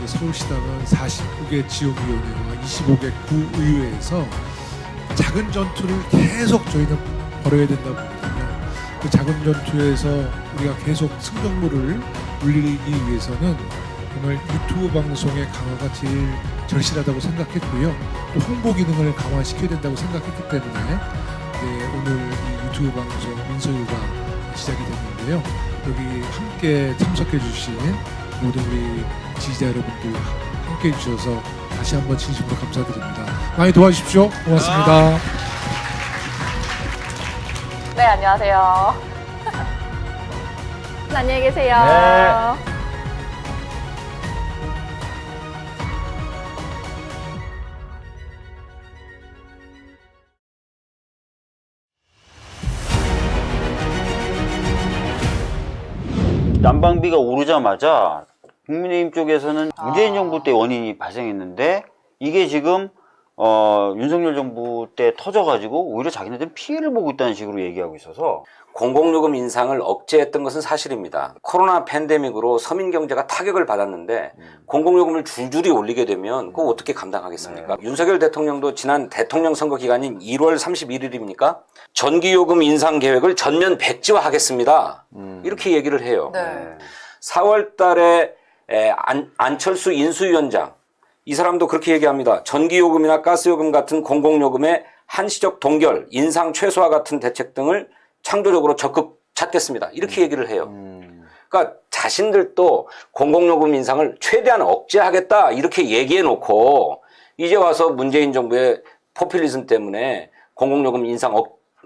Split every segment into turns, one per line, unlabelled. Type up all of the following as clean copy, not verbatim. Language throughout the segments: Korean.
서울시당은 49개 지역위원회와 25개 구의회에서 작은 전투를 계속 저희는 벌여야 된다고 보거든요. 그 작은 전투에서 우리가 계속 승전물을 울리기 위해서는 정말 유튜브 방송의 강화가 제일 절실하다고 생각했고요. 또 홍보 기능을 강화시켜야 된다고 생각했기 때문에 오늘 이 유튜브 방송 민소유가 시작이 됐는데요. 여기 함께 참석해 주신 모든 우리 지지자 여러분들 함께 해주셔서 다시 한번 진심으로 감사드립니다. 많이 도와주십시오. 고맙습니다.
네, 안녕하세요. 안녕히 계세요.
네. 난방비가 오르자마자 국민의힘 쪽에서는 문재인 정부 때 원인이 발생했는데 이게 지금 윤석열 정부 때 터져가지고 오히려 자기네들은 피해를 보고 있다는 식으로 얘기하고 있어서
공공요금 인상을 억제했던 것은 사실입니다. 코로나 팬데믹으로 서민 경제가 타격을 받았는데 공공요금을 줄줄이 올리게 되면 그거 어떻게 감당하겠습니까? 윤석열 대통령도 지난 대통령 선거 기간인 1월 31일입니까? 전기요금 인상 계획을 전면 백지화하겠습니다. 이렇게 얘기를 해요.
네.
4월 달에 안철수 인수위원장 이 사람도 그렇게 얘기합니다. 전기요금이나 가스요금 같은 공공요금의 한시적 동결, 인상 최소화 같은 대책 등을 창조적으로 적극 찾겠습니다. 이렇게 얘기를 해요. 그러니까 자신들도 공공요금 인상을 최대한 억제하겠다 이렇게 얘기해 놓고 이제 와서 문재인 정부의 포퓰리즘 때문에 공공요금 인상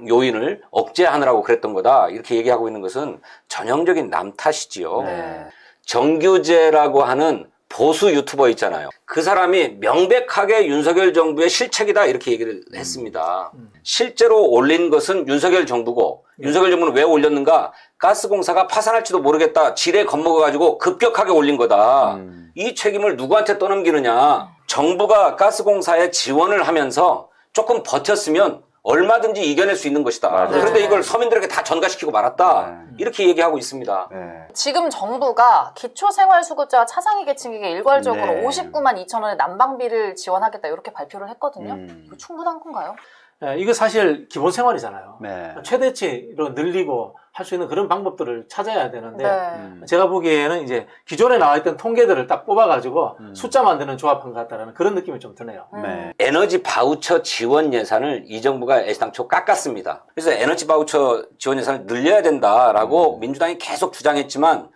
요인을 억제하느라고 그랬던 거다 이렇게 얘기하고 있는 것은 전형적인 남 탓이지요.
네.
정규재라고 하는 보수 유튜버 있잖아요. 그 사람이 명백하게 윤석열 정부의 실책이다 이렇게 얘기를 했습니다. 실제로 올린 것은 윤석열 정부고 윤석열 정부는 왜 올렸는가? 가스공사가 파산할지도 모르겠다. 지레 겁먹어가지고 급격하게 올린 거다. 이 책임을 누구한테 떠넘기느냐. 정부가 가스공사에 지원을 하면서 조금 버텼으면 얼마든지 이겨낼 수 있는 것이다.
맞아요.
그런데 이걸 서민들에게 다 전가시키고 말았다. 이렇게 얘기하고 있습니다.
지금 정부가 기초생활수급자와 차상위 계층에게 일괄적으로
네.
59만 2천 원의 난방비를 지원하겠다 이렇게 발표를 했거든요. 이거 충분한 건가요?
네, 이거 사실 기본 생활이잖아요.
네.
최대치로 늘리고 할 수 있는 그런 방법들을 찾아야 되는데
네.
제가 보기에는 이제 기존에 나와 있던 통계들을 딱 뽑아가지고 숫자 만드는 조합한 것 같다는 그런 느낌이 좀 드네요.
네.
에너지 바우처 지원 예산을 이 정부가 애시당초 깎았습니다. 그래서 에너지 바우처 지원 예산을 늘려야 된다라고 민주당이 계속 주장했지만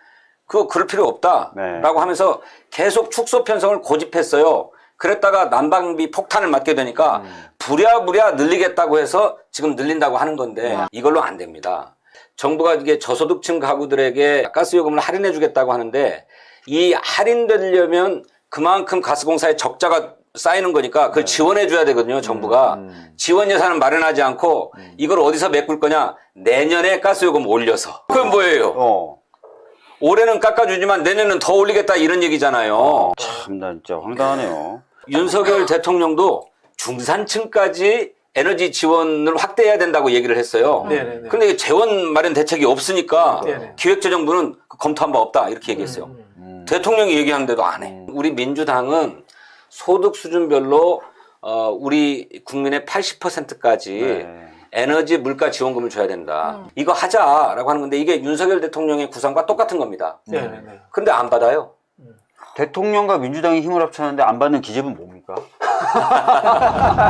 그럴 필요 없다라고 하면서 계속 축소 편성을 고집했어요. 그랬다가 난방비 폭탄을 맞게 되니까 부랴부랴 늘리겠다고 해서 지금 늘린다고 하는 건데 이걸로 안 됩니다. 정부가 이게 저소득층 가구들에게 가스요금을 할인해 주겠다고 하는데 이 할인되려면 그만큼 가스공사에 적자가 쌓이는 거니까 그걸 지원해 줘야 되거든요, 정부가. 지원 예산은 마련하지 않고 이걸 어디서 메꿀 거냐? 내년에 가스요금 올려서. 그건 뭐예요? 올해는 깎아주지만 내년은 더 올리겠다 이런 얘기잖아요.
참나 진짜 황당하네요.
윤석열 대통령도 중산층까지 에너지 지원을 확대해야 된다고 얘기를 했어요.
네네네.
근데 재원 마련 대책이 없으니까
네네.
기획재정부는 검토한 바 없다 이렇게 얘기했어요. 대통령이 얘기하는데도 안 해. 우리 민주당은 소득 수준별로 우리 국민의 80%까지 에너지 물가 지원금을 줘야 된다. 이거 하자라고 하는 건데 이게 윤석열 대통령의 구상과 똑같은 겁니다.
네네네.
근데 안 받아요.
대통령과 민주당이 힘을 합쳤는데 안 받는 기집은 뭡니까?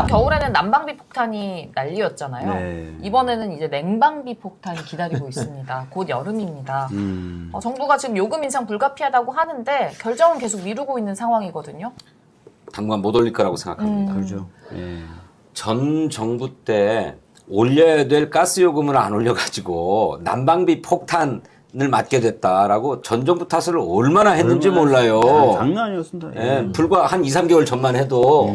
겨울에는 난방비 폭탄이 난리였잖아요.
네.
이번에는 이제 냉방비 폭탄이 기다리고 있습니다. 곧 여름입니다. 정부가 지금 요금 인상 불가피하다고 하는데 결정은 계속 미루고 있는 상황이거든요.
당분간 못 올릴 거라고 생각합니다.
그렇죠.
전 정부 때 올려야 될 가스 요금을 안 올려가지고 난방비 폭탄을 맞게 됐다라고 전 정부 탓을 얼마나 했는지 몰라요.
장난 아니었습니다.
예, 불과 한 2, 3개월 전만 해도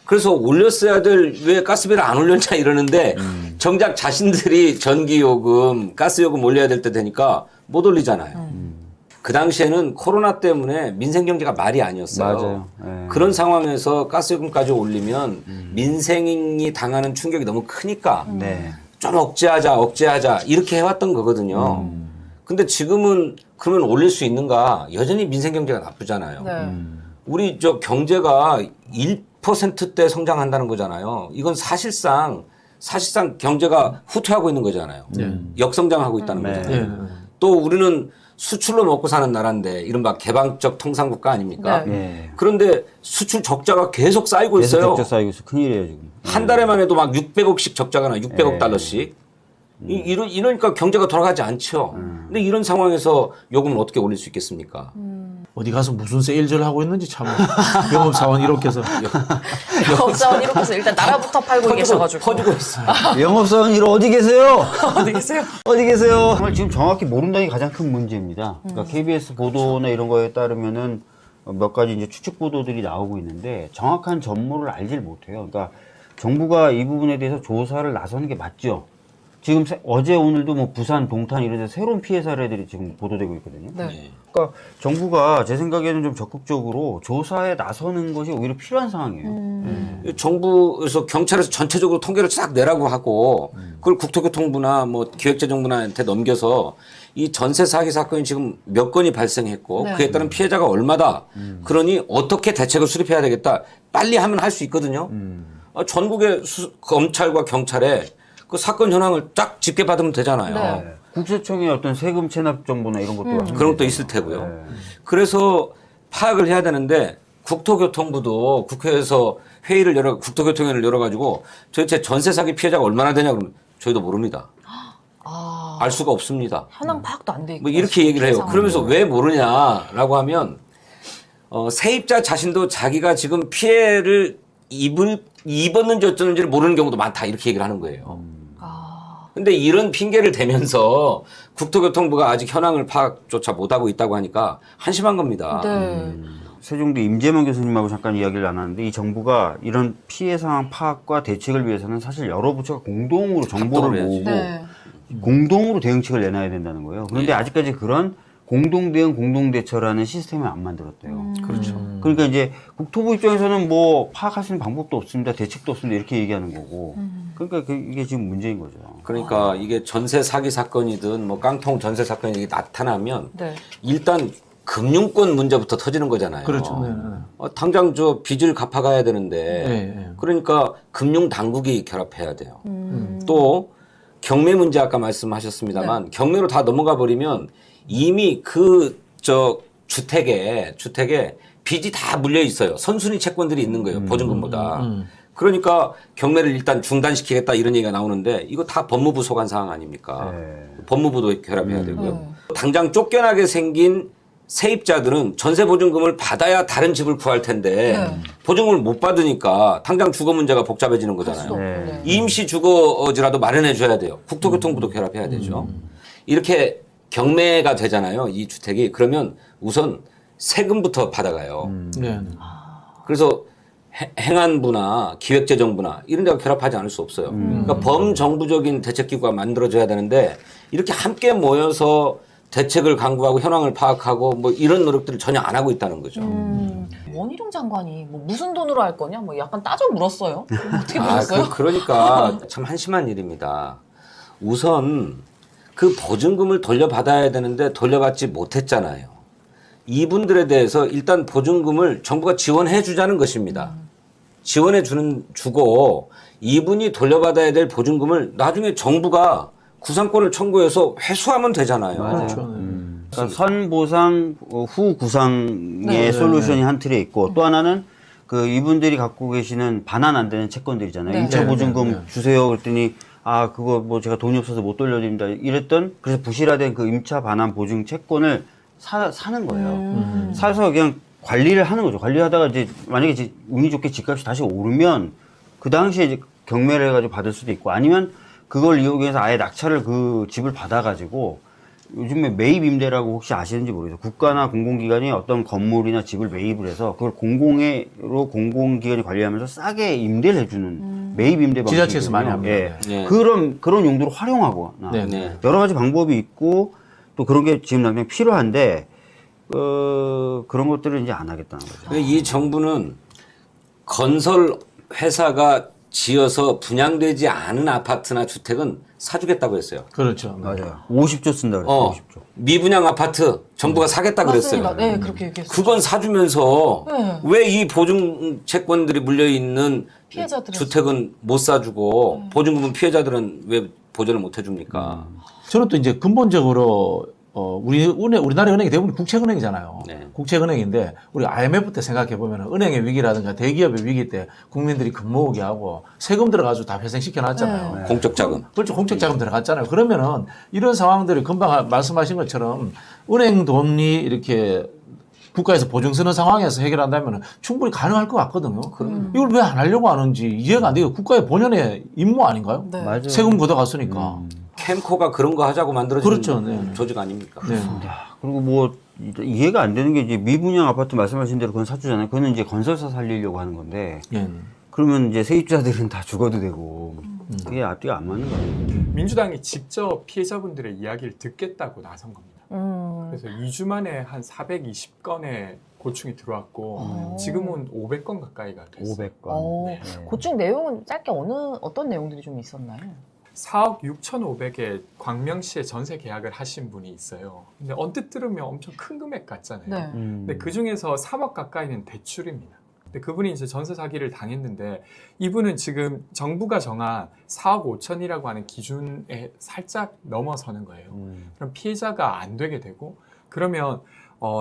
그래서 올렸어야 될 왜 가스비를 안 올렸냐 이러는데 정작 자신들이 전기요금, 가스요금 올려야 될 때 되니까 못 올리잖아요. 그 당시에는 코로나 때문에 민생 경제가 말이 아니었어요.
맞아요.
그런 상황에서 가스요금까지 올리면 민생이 당하는 충격이 너무 크니까 좀 억제하자 이렇게 해왔던 거거든요. 근데 지금은 그러면 올릴 수 있는가? 여전히 민생 경제가 나쁘잖아요.
네.
우리 저 경제가 1%대 성장한다는 거잖아요. 이건 사실상 경제가 후퇴하고 있는 거잖아요. 역성장하고 있다는 거잖아요. 또 우리는 수출로 먹고 사는 나라인데 이른바 개방적 통상국가 아닙니까?
네.
그런데 수출 적자가 계속 쌓이고 있어요.
적자 쌓이고 있어. 큰일이에요 지금.
한 달에만 해도 막 600억씩 적자가 나, 600억 달러씩. 이러니까 경제가 돌아가지 않죠. 근데 이런 상황에서 요금을 어떻게 올릴 수 있겠습니까?
어디 가서 무슨 세일즈를 하고 있는지 참 영업사원 이렇게서
영업사원 이렇게 해서 일단 나라부터 팔고 계셔가지고.
퍼주고 있어요.
영업사원 일 어디 계세요?
어디 계세요?
어디 계세요? 정말 지금 정확히 모른다는 게 가장 큰 문제입니다. 그러니까 KBS 보도나 이런 거에 따르면은 몇 가지 이제 추측 보도들이 나오고 있는데 정확한 전모를 알질 못해요. 그러니까 정부가 이 부분에 대해서 조사를 나서는 게 맞죠. 지금 어제 오늘도 뭐 부산, 동탄 이런 데서 새로운 피해 사례들이 지금 보도되고 있거든요.
네.
그러니까 정부가 제 생각에는 좀 적극적으로 조사에 나서는 것이 오히려 필요한 상황이에요.
정부에서 경찰에서 전체적으로 통계를 싹 내라고 하고 그걸 국토교통부나 뭐 기획재정부한테 넘겨서 이 전세 사기 사건이 지금 몇 건이 발생했고
네.
그에 따른 피해자가 얼마다. 그러니 어떻게 대책을 수립해야 되겠다. 빨리 하면 할 수 있거든요. 전국의 검찰과 경찰에 그 사건 현황을 쫙 집계받으면 되잖아요.
네.
국세청의 어떤 세금 체납 정보나 이런 것도
그런 것도 있을 테고요. 그래서 파악을 해야 되는데 국토교통부도 국회에서 국토교통위원회를 열어가지고 도대체 전세 사기 피해자가 얼마나 되냐 그러면 저희도 모릅니다.
아,
알 수가 없습니다.
현황 파악도 안 돼 있고.
뭐 이렇게 얘기를 해요. 그러면서 왜 모르냐라고 하면 세입자 자신도 자기가 지금 피해를 입었는지 어쩌는지를 모르는 경우도 많다 이렇게 얘기를 하는 거예요. 근데 이런 핑계를 대면서 국토교통부가 아직 현황을 파악조차 못하고 있다고 하니까 한심한 겁니다.
네.
세종대 임재만 교수님하고 잠깐 이야기를 나눴는데 이 정부가 이런 피해 상황 파악과 대책을 위해서는 사실 여러 부처가 공동으로 정보를
해야지.
모으고
네.
공동으로 대응책을 내놔야 된다는 거예요. 그런데 아직까지 그런 공동대응, 공동대처라는 시스템을 안 만들었대요.
그렇죠.
그러니까 이제 국토부 입장에서는 뭐 파악할 수 있는 방법도 없습니다. 대책도 없습니다. 이렇게 얘기하는 거고. 그러니까 이게 지금 문제인 거죠.
그러니까 이게 전세 사기 사건이든 뭐 깡통 전세 사건이 나타나면
네.
일단 금융권 문제부터 터지는 거잖아요.
그렇죠. 네, 네.
당장 저 빚을 갚아가야 되는데
네.
그러니까 금융 당국이 결합해야 돼요. 또 경매 문제 아까 말씀하셨습니다만 경매로 다 넘어가 버리면 이미 주택에 빚이 다 물려 있어요. 선순위 채권들이 있는 거예요. 보증금보다. 그러니까 경매를 일단 중단시키겠다 이런 얘기가 나오는데 이거 다 법무부 소관 사항 아닙니까? 법무부도 결합해야 되고요. 당장 쫓겨나게 생긴 세입자들은 전세 보증금을 받아야 다른 집을 구할 텐데 보증금을 못 받으니까 당장 주거 문제가 복잡해지는 거잖아요.
네.
임시 주거지라도 마련해 줘야 돼요. 국토교통부도 결합해야 되죠. 이렇게 경매가 되잖아요. 이 주택이. 그러면 우선 세금부터 받아가요.
네.
그래서 행안부나 기획재정부나 이런 데가 결합하지 않을 수 없어요. 그러니까 범정부적인 대책기구가 만들어져야 되는데 이렇게 함께 모여서 대책을 강구하고 현황을 파악하고 뭐 이런 노력들을 전혀 안 하고 있다는 거죠.
원희룡 장관이 뭐 무슨 돈으로 할 거냐? 뭐 약간 따져 물었어요. 어떻게 물었어요?
그러니까 참 한심한 일입니다. 우선 그 보증금을 돌려받아야 되는데 돌려받지 못했잖아요. 이분들에 대해서 일단 보증금을 정부가 지원해 주자는 것입니다. 지원해 주고 이분이 돌려받아야 될 보증금을 나중에 정부가 구상권을 청구해서 회수하면 되잖아요.
그렇죠.
그러니까 선보상 후 구상의 솔루션이 한 틀에 있고 또 하나는 그 이분들이 갖고 계시는 반환 안 되는 채권들이잖아요. 임차 보증금 주세요 그랬더니 아 그거 뭐 제가 돈이 없어서 못 돌려드립니다 이랬던 그래서 부실화된 그 임차 반환 보증 채권을 사는 거예요. 사서 그냥 관리를 하는 거죠. 관리하다가 이제 만약에 이제 운이 좋게 집값이 다시 오르면 그 당시에 이제 경매를 해가지고 받을 수도 있고 아니면 그걸 이용해서 아예 낙찰을 그 집을 받아가지고 요즘에 매입 임대라고 혹시 아시는지 모르겠어요. 국가나 공공기관이 어떤 건물이나 집을 매입을 해서 그걸 공공기관이 관리하면서 싸게 임대를 해주는 매입 임대 방식이거든요.
지자체에서 많이 합니다.
예.
네.
그런 용도로 활용하거나
네.
여러 가지 방법이 있고 또 그런 게 지금 당장 필요한데 그런 것들을 이제 안 하겠다는 거죠.
이 정부는 건설 회사가 지어서 분양되지 않은 아파트나 주택은 사주겠다고 했어요.
그렇죠.
맞아요. 50조 쓴다 그랬어요. 50조.
미분양 아파트 정부가 사겠다 그랬어요.
맞습니다. 네, 그렇게 얘기했어요.
그건 사주면서
네.
왜 이 보증 채권들이 물려 있는
피해자들은
주택은 못 사주고 보증금은 피해자들은 왜 보전을 못 해줍니까?
저는 또 이제 근본적으로 우리나라 은행이 대부분 국책은행이잖아요.
네.
국책은행인데 우리 IMF 때 생각해 보면 은행의 위기라든가 대기업의 위기 때 국민들이 금모으게 하고 세금 들어가지고 다 회생시켜 놨잖아요.
네.
공적 자금.
그렇죠. 공적 자금 들어갔잖아요. 그러면은 이런 상황들이 금방 말씀하신 것처럼 은행 돈이 이렇게 국가에서 보증 서는 상황에서 해결한다면 충분히 가능할 것 같거든요. 이걸 왜 안 하려고 하는지 이해가 안 돼요. 국가의 본연의 임무 아닌가요?
네.
맞아요.
세금 걷어갔으니까.
캠코가 그런 거 하자고 만들어진
그렇죠. 네.
조직 아닙니까?
네.
그리고 뭐 이해가 안 되는 게 이제 미분양 아파트 말씀하신 대로 그건 사주잖아요. 그거는 이제 건설사 살리려고 하는 건데
예.
그러면 이제 세입자들은 다 죽어도 되고 그게 앞뒤가 안 맞는 거예요.
민주당이 직접 피해자분들의 이야기를 듣겠다고 나선 겁니다. 그래서 2주 만에 한 420건의 고충이 들어왔고 지금은 500건 가까이가 됐어요.
500건.
고충 내용은 짧게 어떤 내용들이 좀 있었나요?
4억 6,500에 광명시에 전세 계약을 하신 분이 있어요. 근데 언뜻 들으면 엄청 큰 금액 같잖아요.
네.
근데 그 중에서 3억 가까이는 대출입니다. 근데 그분이 이제 전세 사기를 당했는데 이분은 지금 정부가 정한 4억 5천이라고 하는 기준에 살짝 넘어서는 거예요. 그럼 피해자가 안 되게 되고 그러면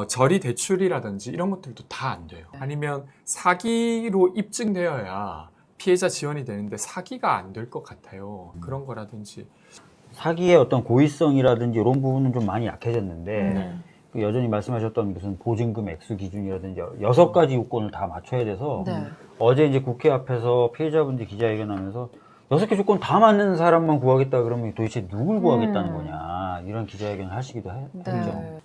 저리 대출이라든지 이런 것들도 다 안 돼요. 아니면 사기로 입증되어야 피해자 지원이 되는데 사기가 안 될 것 같아요. 그런 거라든지.
사기의 어떤 고의성이라든지 이런 부분은 좀 많이 약해졌는데
네.
그 여전히 말씀하셨던 무슨 보증금 액수 기준이라든지 6가지 요건을 다 맞춰야 돼서
네.
어제 이제 국회 앞에서 피해자분들 기자회견하면서 6개 조건 다 맞는 사람만 구하겠다 그러면 도대체 누굴 구하겠다는 거냐 이런 기자회견을 하시기도 했죠.
네.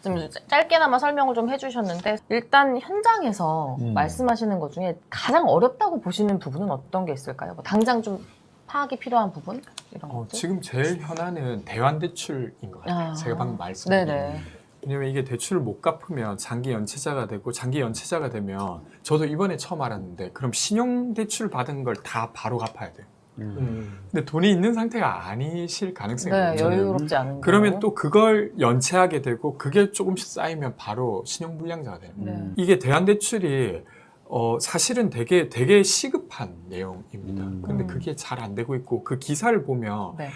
좀 짧게나마 설명을 좀 해주셨는데 일단 현장에서 말씀하시는 것 중에 가장 어렵다고 보시는 부분은 어떤 게 있을까요? 뭐 당장 좀 파악이 필요한 부분? 이런 것들?
지금 제일 현안은 대환대출인 것 같아요. 제가 방금 말씀드린.
네네.
왜냐면 이게 대출을 못 갚으면 장기 연체자가 되고 장기 연체자가 되면 저도 이번에 처음 알았는데 그럼 신용대출 받은 걸 다 바로 갚아야 돼요. 근데 돈이 있는 상태가 아니실 가능성이
네,
높잖아요.
여유롭지 않은
그러면
경우.
또 그걸 연체하게 되고 그게 조금씩 쌓이면 바로 신용불량자가 돼요.
네.
이게 대환대출이 사실은 되게 시급한 내용입니다. 근데 그게 잘 안 되고 있고 그 기사를 보면
네.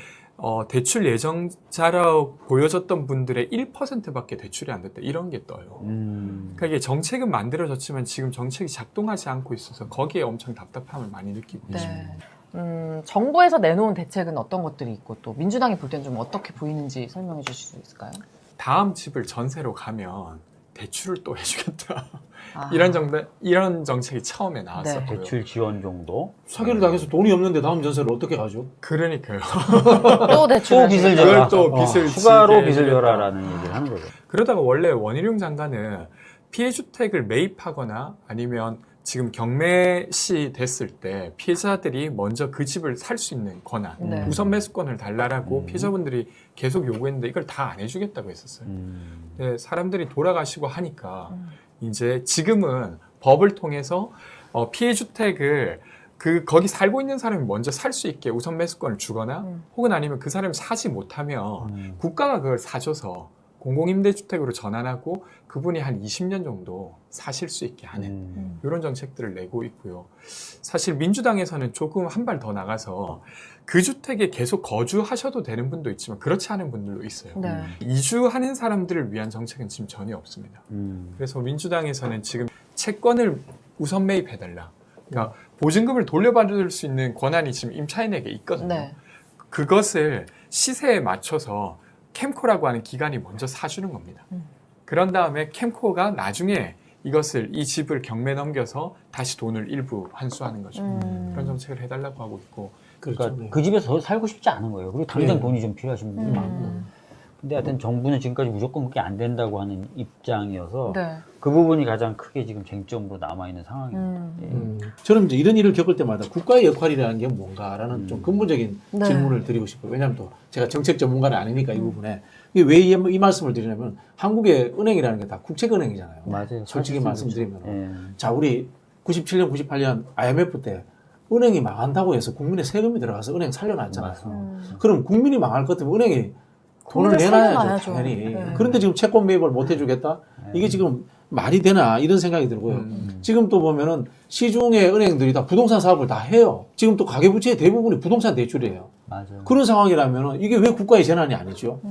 대출 예정자라고 보여졌던 분들의 1%밖에 대출이 안 됐다 이런 게 떠요. 그러니까 이게 정책은 만들어졌지만 지금 정책이 작동하지 않고 있어서 거기에 엄청 답답함을 많이 느끼고 있습니다.
네. 정부에서 내놓은 대책은 어떤 것들이 있고 또 민주당이 볼 때는 좀 어떻게 보이는지 설명해 주실 수 있을까요?
다음 집을 전세로 가면 대출을 또 해주겠다.
아.
이런 정책이 처음에 나왔었고요.
네.
대출 지원 정도.
사기를 당해서 돈이 없는데 다음 전세를 어떻게 가죠?
그러니까요.
또 대출
또 빚을
그걸
져라.
또 빚을
추가로
지게
빚을
해주겠다.
져라라는 얘기를 하는 거죠.
그러다가 원래 원희룡 장관은 피해주택을 매입하거나 아니면 지금 경매시 됐을 때 피해자들이 먼저 그 집을 살 수 있는 권한,
네.
우선 매수권을 달라고 피해자분들이 계속 요구했는데 이걸 다 안 해주겠다고 했었어요. 근데 사람들이 돌아가시고 하니까 이제 지금은 법을 통해서 피해주택을 거기 살고 있는 사람이 먼저 살 수 있게 우선 매수권을 주거나 혹은 아니면 그 사람이 사지 못하면 국가가 그걸 사줘서 공공임대주택으로 전환하고 그분이 한 20년 정도 사실 수 있게 하는 이런 정책들을 내고 있고요. 사실 민주당에서는 조금 한 발 더 나가서 그 주택에 계속 거주하셔도 되는 분도 있지만 그렇지 않은 분들도 있어요.
네.
이주하는 사람들을 위한 정책은 지금 전혀 없습니다. 그래서 민주당에서는 지금 채권을 우선 매입해달라. 그러니까 보증금을 돌려받을 수 있는 권한이 지금 임차인에게 있거든요.
네.
그것을 시세에 맞춰서 캠코라고 하는 기관이 먼저 사주는 겁니다. 그런 다음에 캠코가 나중에 이 집을 경매 넘겨서 다시 돈을 일부 환수하는 거죠. 그런 정책을 해달라고 하고 있고.
그러니까
그렇죠.
그 집에서 더 살고 싶지 않은 거예요. 그리고 당장
네.
돈이 좀 필요하신 분들이 많고. 근데 하여튼 정부는 지금까지 무조건 그게 안 된다고 하는 입장이어서
네.
그 부분이 가장 크게 지금 쟁점으로 남아있는 상황입니다.
저는 이제 이런 일을 겪을 때마다 국가의 역할이라는 게 뭔가라는 좀 근본적인
네.
질문을 드리고 싶어요. 왜냐하면 또 제가 정책 전문가는 아니니까 이 부분에 왜 이 말씀을 드리냐면 한국의 은행이라는 게 다 국책은행이잖아요.
맞아요.
솔직히
사실
말씀드리면
그렇죠.
자 우리 97년, 98년 IMF 때 은행이 망한다고 해서 국민의 세금이 들어가서 은행 살려놨잖아요.
음.
그럼 국민이 망할 것 같으면 은행이 돈을
돈을
내놔야죠,
살려놔야죠.
당연히.
네.
그런데 지금 채권 매입을 못 해주겠다? 이게 지금 말이 되나 이런 생각이 들고요. 지금 또 보면은 시중의 은행들이 다 부동산 사업을 다 해요. 지금 또 가계부채의 대부분이 부동산 대출이에요.
맞아요.
그런 상황이라면 이게 왜 국가의 재난이 아니죠?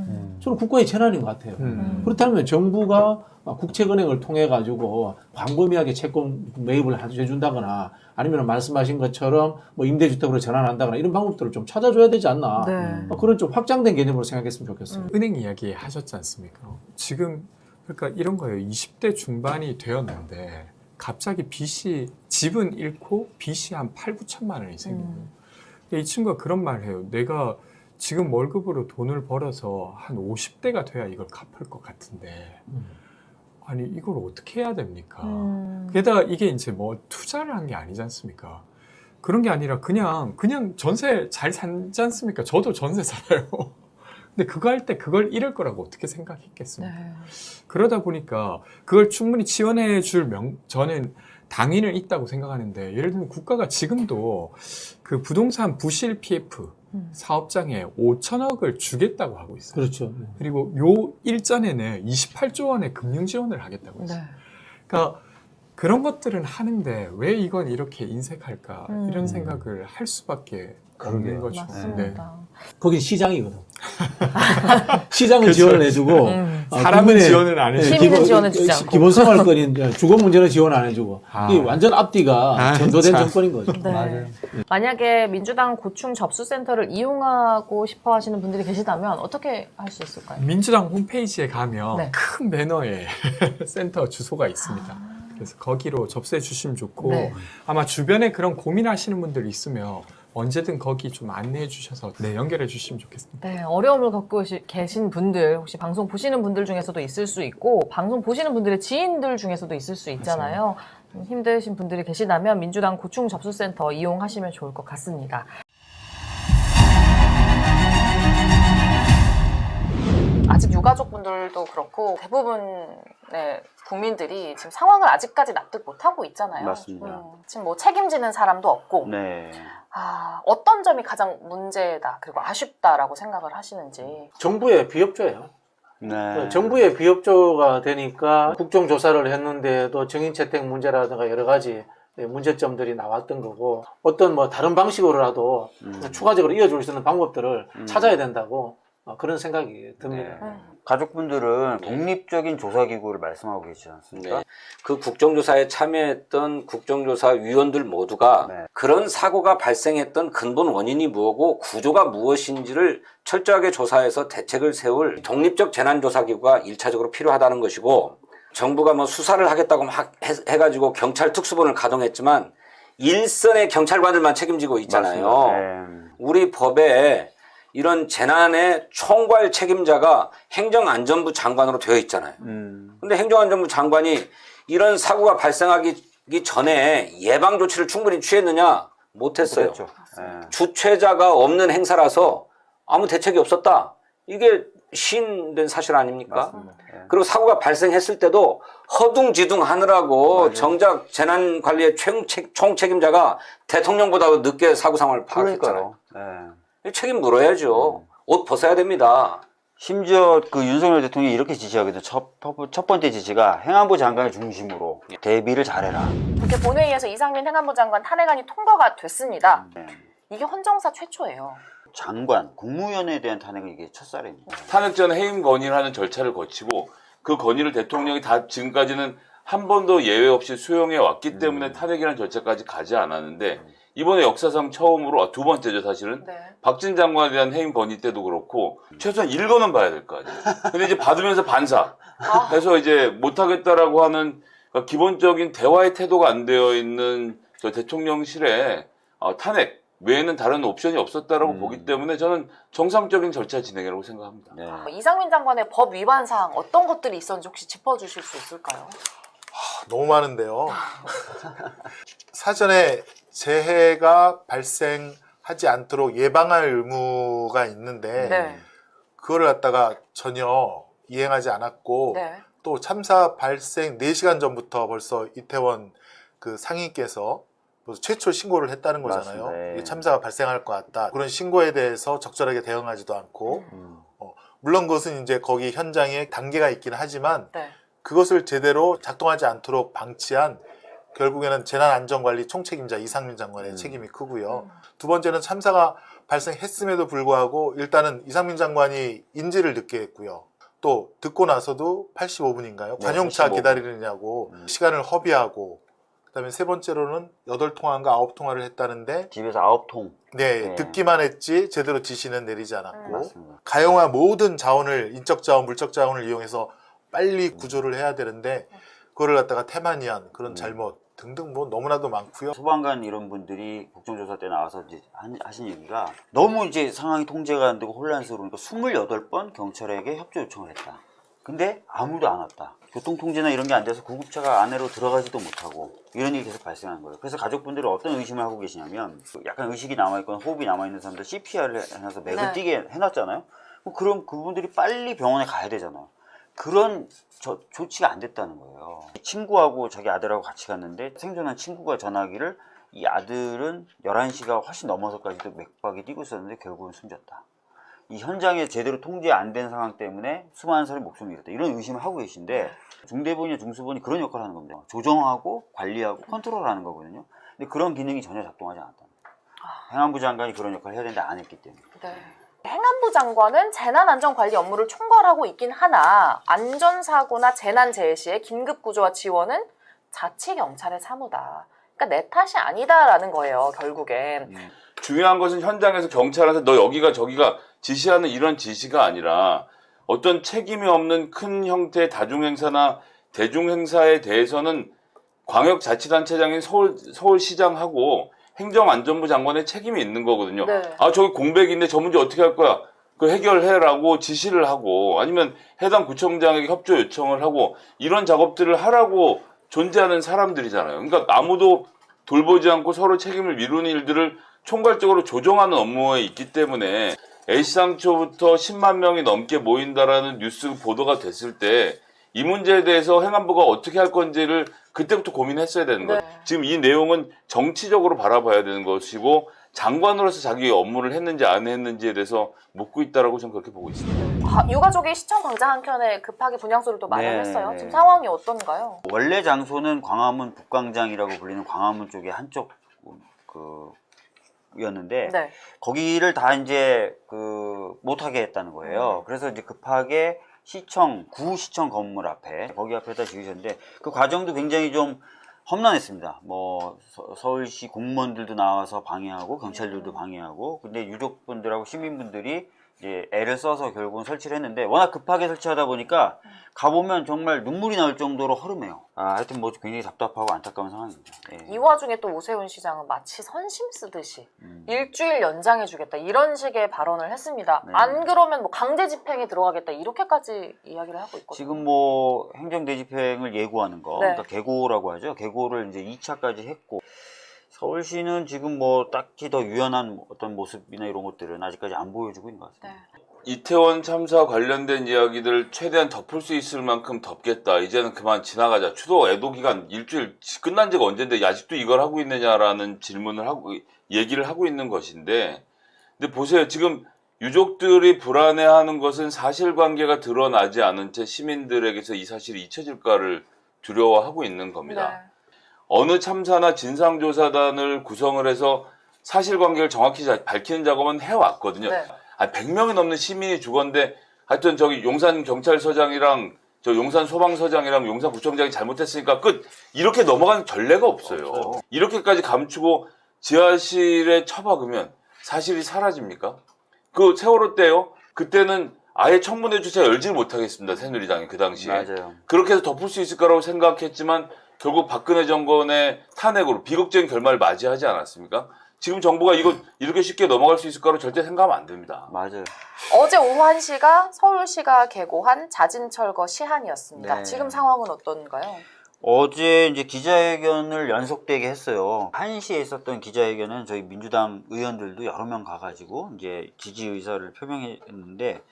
저는 국가의 재난인 것 같아요. 그렇다면 정부가 국책은행을 통해 가지고 광범위하게 채권 매입을 해준다거나 아니면 말씀하신 것처럼 뭐 임대주택으로 전환한다거나 이런 방법들을 좀 찾아줘야 되지 않나.
네.
그런 좀 확장된 개념으로 생각했으면 좋겠어요.
은행 이야기 하셨지 않습니까? 지금 그러니까 이런 거예요. 20대 중반이 되었는데 갑자기 빚이 집은 잃고 빚이 한 8, 9천만 원이 생겨요. 이 친구가 그런 말을 해요. 내가 지금 월급으로 돈을 벌어서 한 50대가 돼야 이걸 갚을 것 같은데 아니 이걸 어떻게 해야 됩니까? 게다가 이게 이제 뭐 투자를 한 게 아니지 않습니까? 그런 게 아니라 그냥 전세 잘 살지 않습니까? 저도 전세 살아요. 근데 그거 할 때 그걸 잃을 거라고 어떻게 생각했겠습니까?
네.
그러다 보니까 그걸 충분히 지원해 줄 저는 당위는 있다고 생각하는데 예를 들면 국가가 지금도 그 부동산 부실 PF 사업장에 5천억을 주겠다고 하고 있어요.
그렇죠.
그리고 요 일전에는 28조 원의 금융 지원을 하겠다고 했어요.
네.
그러니까 그런 것들은 하는데 왜 이건 이렇게 인색할까 이런 생각을 할 수밖에 없는 거죠.
맞습니다.
거긴 시장이거든. 시장은 지원을 해주고
사람은
국민의
지원을 안 해주고.
시민은 지원을 주지 않고.
기본 생활권인 주거 문제는 지원 안 해주고 이게 완전 앞뒤가 전도된
참.
정권인 거죠.
네. 만약에 민주당 고충 접수센터를 이용하고 싶어 하시는 분들이 계시다면 어떻게 할 수 있을까요?
민주당 홈페이지에 가면
네.
큰 배너에 센터 주소가 있습니다. 그래서 거기로 접수해 주시면 좋고
네.
아마 주변에 그런 고민하시는 분들이 있으면 언제든 거기 좀 안내해 주셔서 연결해 주시면 좋겠습니다.
네, 어려움을 겪고 계신 분들, 혹시 방송 보시는 분들 중에서도 있을 수 있고, 방송 보시는 분들의 지인들 중에서도 있을 수 있잖아요. 좀 힘드신 분들이 계시다면 민주당 고충 접수센터 이용하시면 좋을 것 같습니다. 아직 유가족분들도 그렇고 대부분의 국민들이 지금 상황을 아직까지 납득 못하고 있잖아요.
맞습니다.
지금 뭐 책임지는 사람도 없고
네.
어떤 점이 가장 문제다 그리고 아쉽다라고 생각을 하시는지.
정부의 비협조예요.
네.
정부의 비협조가 되니까 국정조사를 했는데도 정인채택 문제라든가 여러 가지 문제점들이 나왔던 거고 어떤 뭐 다른 방식으로라도 추가적으로 이어줄 수 있는 방법들을 찾아야 된다고 그런 생각이 듭니다.
네. 가족분들은 독립적인 조사기구를 말씀하고 계시지 않습니까?
네. 그 국정조사에 참여했던 국정조사 위원들 모두가
네.
그런 사고가 발생했던 근본 원인이 뭐고 구조가 무엇인지를 철저하게 조사해서 대책을 세울 독립적 재난조사기구가 1차적으로 필요하다는 것이고 정부가 뭐 수사를 하겠다고 막 해가지고 경찰 특수본을 가동했지만 일선의 경찰관들만 책임지고 있잖아요.
맞습니다.
우리 법에 이런 재난의 총괄 책임자가 행정안전부 장관으로 되어 있잖아요. 근데 행정안전부 장관이 이런 사고가 발생하기 전에 예방 조치를 충분히 취했느냐? 못했어요.
그렇죠. 네.
주최자가 없는 행사라서 아무 대책이 없었다. 이게 시인된 사실 아닙니까?
맞습니다. 네.
그리고 사고가 발생했을 때도 허둥지둥 하느라고
맞아요.
정작 재난관리의 총책임자가 대통령보다 늦게 사고 상황을 파악했잖아요.
그러니까요. 네.
책임 물어야죠. 옷 벗어야 됩니다.
심지어 그 윤석열 대통령이 이렇게 지시하거든요. 첫 번째 지시가 행안부 장관을 중심으로 대비를 잘해라.
국회 본회의에서 이상민 행안부 장관 탄핵안이 통과가 됐습니다.
네.
이게 헌정사 최초예요.
장관, 국무위원에 대한 탄핵은 이게 첫사례입니다.
탄핵 전 해임 건의를 하는 절차를 거치고 그 건의를 대통령이 다 지금까지는 한 번도 예외 없이 수용해 왔기 때문에 탄핵이라는 절차까지 가지 않았는데 이번에 역사상 처음으로 두 번째죠 사실은
네.
박진 장관에 대한 해임 건의 때도 그렇고 최소한 읽어는 봐야 될 거 아니에요. 근데 이제 받으면서 반사 해서 이제 못하겠다라고 하는 그러니까 기본적인 대화의 태도가 안 되어 있는 저 대통령실에 탄핵 외에는 다른 옵션이 없었다라고 보기 때문에 저는 정상적인 절차 진행이라고 생각합니다.
네.
이상민 장관의 법 위반 사항 어떤 것들이 있었는지 혹시 짚어주실 수 있을까요?
너무 많은데요. 사전에 재해가 발생하지 않도록 예방할 의무가 있는데
네.
그거를 갖다가 전혀 이행하지 않았고
네.
또 참사 발생 4시간 전부터 벌써 이태원 그 상인께서 최초 신고를 했다는 거잖아요.
맞습니다. 예.
이게 참사가 발생할 것 같다. 그런 신고에 대해서 적절하게 대응하지도 않고 물론 그것은 이제 거기 현장에 단계가 있긴 하지만
네.
그것을 제대로 작동하지 않도록 방치한 결국에는 재난안전관리 총책임자 이상민 장관의 책임이 크고요. 두 번째는 참사가 발생했음에도 불구하고 일단은 이상민 장관이 인지를 늦게 했고요. 또 듣고 나서도 85분인가요?
네,
관용차
85분.
기다리느냐고 시간을 허비하고 그다음에 세 번째로는 8통화인가 9통화를 했다는데
집에서 9통.
네,
네.
듣기만 했지 제대로 지시는 내리지 않았고
맞습니다.
가용한 모든 자원을 인적 자원, 물적 자원을 이용해서 빨리 구조를 해야 되는데 그거를 갖다가 태만히한 그런 잘못 등등 뭐 너무나도 많고요.
소방관 이런 분들이 국정조사 때 나와서 이제 하신 얘기가 너무 이제 상황이 통제가 안 되고 혼란스러우니까 28번 경찰에게 협조 요청을 했다. 근데 아무도 안 왔다. 교통통제나 이런 게 안 돼서 구급차가 안으로 들어가지도 못하고 이런 일이 계속 발생한 거예요. 그래서 가족분들은 어떤 의심을 하고 계시냐면 약간 의식이 남아있거나 호흡이 남아있는 사람들 CPR을 해놔서 맥을
네.
뛰게 해놨잖아요. 그럼 그분들이 빨리 병원에 가야 되잖아요. 그런 조치가 안 됐다는 거예요. 친구하고 자기 아들하고 같이 갔는데 생존한 친구가 전화하기를 이 아들은 11시가 훨씬 넘어서까지도 맥박이 뛰고 있었는데 결국은 숨졌다. 이 현장에 제대로 통제 안 된 상황 때문에 수많은 사람이 목숨을 잃었다. 이런 의심을 하고 계신데 중대본이나 중수본이 그런 역할을 하는 겁니다. 조정하고 관리하고 컨트롤하는 거거든요. 근데 그런 기능이 전혀 작동하지 않았다. 행안부 장관이 그런 역할을 해야 되는데 안 했기 때문에.
네. 행안부 장관은 재난안전관리 업무를 총괄하고 있긴 하나 안전사고나 재난재해 시에 긴급구조와 지원은 자치경찰의 사무다. 그러니까 내 탓이 아니다라는 거예요, 결국엔.
중요한 것은 현장에서 경찰한테 너 여기가 저기가 지시하는 이런 지시가 아니라 어떤 책임이 없는 큰 형태의 다중행사나 대중행사에 대해서는 광역자치단체장인 서울시장하고 행정안전부 장관의 책임이 있는 거거든요.
네.
아, 저기 공백인데 저 문제 어떻게 할 거야? 그 해결해라고 지시를 하고 아니면 해당 구청장에게 협조 요청을 하고 이런 작업들을 하라고 존재하는 사람들이잖아요. 그러니까 아무도 돌보지 않고 서로 책임을 미루는 일들을 총괄적으로 조정하는 업무에 있기 때문에 A시상초부터 10만 명이 넘게 모인다라는 뉴스 보도가 됐을 때 이 문제에 대해서 행안부가 어떻게 할 건지를 그때부터 고민했어야 되는 거예요. 지금 이 내용은 정치적으로 바라봐야 되는 것이고 장관으로서 자기 업무를 했는지 안 했는지에 대해서 묻고 있다라고 저는 그렇게 보고 있습니다.
유가족이 시청 광장 한켠에 급하게 분향소를 또 마련했어요.
네.
지금 상황이 어떤가요?
원래 장소는 광화문 북광장이라고 불리는 광화문 쪽의 한쪽 였는데
네.
거기를 다 이제 못하게 했다는 거예요. 그래서 이제 급하게 구시청 건물 앞에 거기 앞에다 지으셨는데 그 과정도 굉장히 좀 험난했습니다. 뭐 서울시 공무원들도 나와서 방해하고 경찰들도 방해하고 근데 유족분들하고 시민분들이 이제 애를 써서 결국은 설치를 했는데 워낙 급하게 설치하다 보니까 가보면 정말 눈물이 나올 정도로 허름해요. 하여튼 뭐 굉장히 답답하고 안타까운 상황입니다. 예.
이 와중에 또 오세훈 시장은 마치 선심 쓰듯이 일주일 연장해주겠다 이런 식의 발언을 했습니다.
네.
안 그러면 뭐 강제 집행에 들어가겠다 이렇게까지 이야기를 하고 있거든요.
지금 뭐 행정대집행을 예고하는 거,
네.
그러니까 계고라고 하죠. 계고를 이제 2차까지 했고 서울시는 지금 뭐 딱히 더 유연한 어떤 모습이나 이런 것들은 아직까지 안 보여주고 있는 것 같습니다.
네.
이태원 참사 관련된 이야기들을 최대한 덮을 수 있을 만큼 덮겠다. 이제는 그만 지나가자. 추도 애도 기간 일주일 끝난 지가 언젠데 아직도 이걸 하고 있느냐라는 질문을 얘기를 하고 있는 것인데 근데 보세요. 지금 유족들이 불안해하는 것은 사실관계가 드러나지 않은 채 시민들에게서 이 사실이 잊혀질까를 두려워하고 있는 겁니다.
네.
어느 참사나 진상조사단을 구성을 해서 사실관계를 정확히 밝히는 작업은 해왔거든요.
네.
100명이 넘는 시민이 죽었는데 하여튼 저기 용산 경찰서장이랑 저 용산 소방서장이랑 용산 구청장이 잘못했으니까 끝 이렇게 넘어가는 전례가 없어요. 이렇게까지 감추고 지하실에 처박으면 사실이 사라집니까? 그 세월호 때요. 그때는 아예 청문회조차 열지를 못하겠습니다. 새누리당이 그 당시에.
맞아요.
그렇게 해서 덮을 수 있을 거라고 생각했지만 결국 박근혜 정권의 탄핵으로 비극적인 결말을 맞이하지 않았습니까? 지금 정부가 이거 이렇게 쉽게 넘어갈 수 있을 거라고 절대 생각하면 안 됩니다.
맞아요.
어제 오후 1시가 서울시가 개고한 자진철거 시한이었습니다.
네.
지금 상황은 어떤가요?
어제 이제 기자회견을 연속되게 했어요. 1시에 있었던 기자회견은 저희 민주당 의원들도 여러 명 가가지고 이제 지지 의사를 표명했는데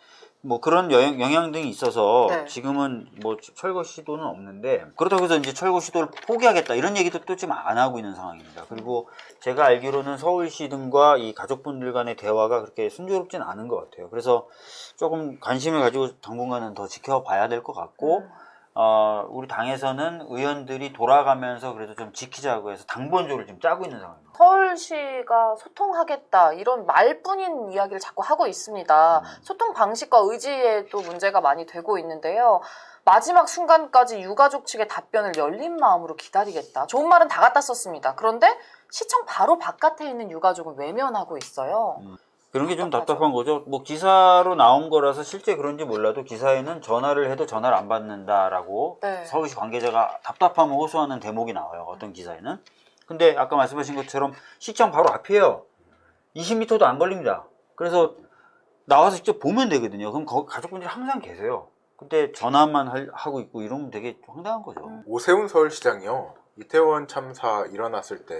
뭐 그런 영향 등이 있어서
네.
지금은 뭐 철거 시도는 없는데, 그렇다고 해서 이제 철거 시도를 포기하겠다 이런 얘기도 또 지금 안 하고 있는 상황입니다. 그리고 제가 알기로는 서울시 등과 이 가족분들 간의 대화가 그렇게 순조롭진 않은 것 같아요. 그래서 조금 관심을 가지고 당분간은 더 지켜봐야 될 것 같고, 우리 당에서는 의원들이 돌아가면서 그래도 좀 지키자고 해서 당번조를 지금 짜고 있는 상황입니다.
서울시가 소통하겠다 이런 말뿐인 이야기를 자꾸 하고 있습니다. 소통 방식과 의지에도 문제가 많이 되고 있는데요. 마지막 순간까지 유가족 측의 답변을 열린 마음으로 기다리겠다. 좋은 말은 다 갖다 썼습니다. 그런데 시청 바로 바깥에 있는 유가족은 외면하고 있어요.
그런 게 좀
답답하죠.
답답한 거죠. 뭐 기사로 나온 거라서 실제 그런지 몰라도 기사에는 전화를 해도 전화를 안 받는다라고
네.
서울시 관계자가 답답함을 호소하는 대목이 나와요. 어떤 기사에는. 근데 아까 말씀하신 것처럼 시청 바로 앞이에요. 20m도 안 걸립니다. 그래서 나와서 직접 보면 되거든요. 그럼 거기 가족분들이 항상 계세요. 근데 전화만 하고 있고 이러면 되게 황당한 거죠.
오세훈 서울시장이요. 이태원 참사 일어났을 때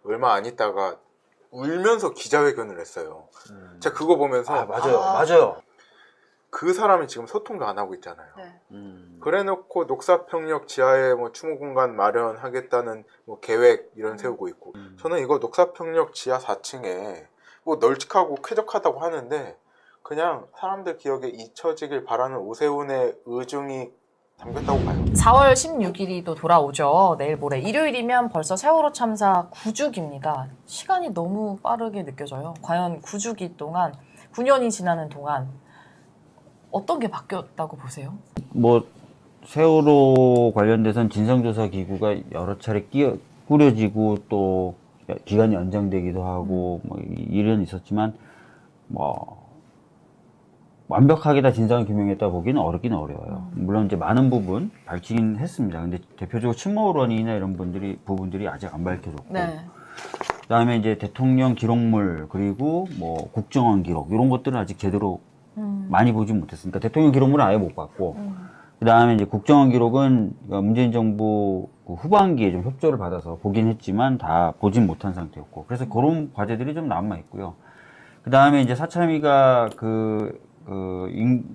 얼마 안 있다가 울면서 기자회견을 했어요. 제가 그거 보면서
맞아요.
그 사람이 지금 소통도 안 하고 있잖아요.
네.
그래놓고 녹사평역 지하에 뭐 추모 공간 마련하겠다는 뭐 계획 이런 세우고 있고, 저는 이거 녹사평역 지하 4층에 뭐 널찍하고 쾌적하다고 하는데 그냥 사람들 기억에 잊혀지길 바라는 오세훈의 의중이 담겼다고 봐요.
4월 16일이 돌아오죠. 내일 모레. 일요일이면 벌써 세월호 참사 9주기입니다. 시간이 너무 빠르게 느껴져요. 과연 9주기 동안, 9년이 지나는 동안 어떤 게 바뀌었다고 보세요?
뭐 세월호 관련돼서는 진상조사 기구가 여러 차례 꾸려지고 또 기간이 연장되기도 하고 뭐 이런 있었지만 뭐 완벽하게 다 진상을 규명했다 보기는 어렵긴 어려워요. 물론 이제 많은 부분 밝히긴 했습니다. 근데 대표적으로 침몰원인이나 이런 부분들이 아직 안 밝혀졌고,
네.
그다음에 이제 대통령 기록물 그리고 뭐 국정원 기록 이런 것들은 아직 제대로 많이 보지 못했으니까 대통령 기록물은 아예 못 봤고, 그다음에 이제 국정원 기록은 문재인 정부 후반기에 좀 협조를 받아서 보긴 했지만 다 보진 못한 상태였고, 그래서 그런 과제들이 좀 남아 있고요. 그다음에 이제 사참위가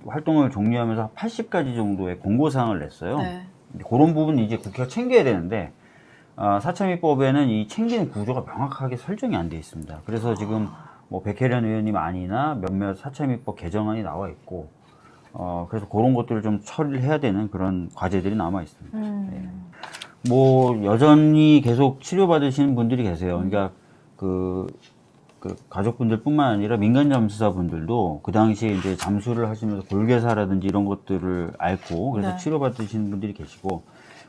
활동을 종료하면서 80가지 정도의 공고사항을 냈어요.
네.
그런 부분 이제 국회가 챙겨야 되는데, 사참위법에는 이 챙기는 구조가 명확하게 설정이 안 돼 있습니다. 그래서 지금 뭐 백혜련 의원님 안이나 몇몇 사참위법 개정안이 나와 있고, 그래서 그런 것들을 좀 처리를 해야 되는 그런 과제들이 남아 있습니다. 네. 뭐 여전히 계속 치료받으시는 분들이 계세요. 그러니까 그 가족분들뿐만 아니라 민간 잠수사분들도 그 당시에 이제 잠수를 하시면서 골괴사라든지 이런 것들을 앓고 그래서
네.
치료받으시는 분들이 계시고,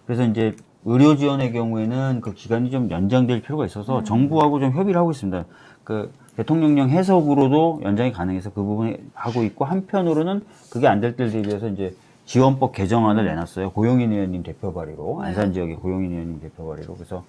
그래서 이제 의료 지원의 경우에는 그 기간이 좀 연장될 필요가 있어서 정부하고 좀 협의를 하고 있습니다. 그 대통령령 해석으로도 연장이 가능해서 그 부분을 하고 있고, 한편으로는 그게 안 될 때를 대비해서 이제 지원법 개정안을 내놨어요. 고용인 의원님 대표 발의로, 안산 지역의 고용인 의원님 대표 발의로. 그래서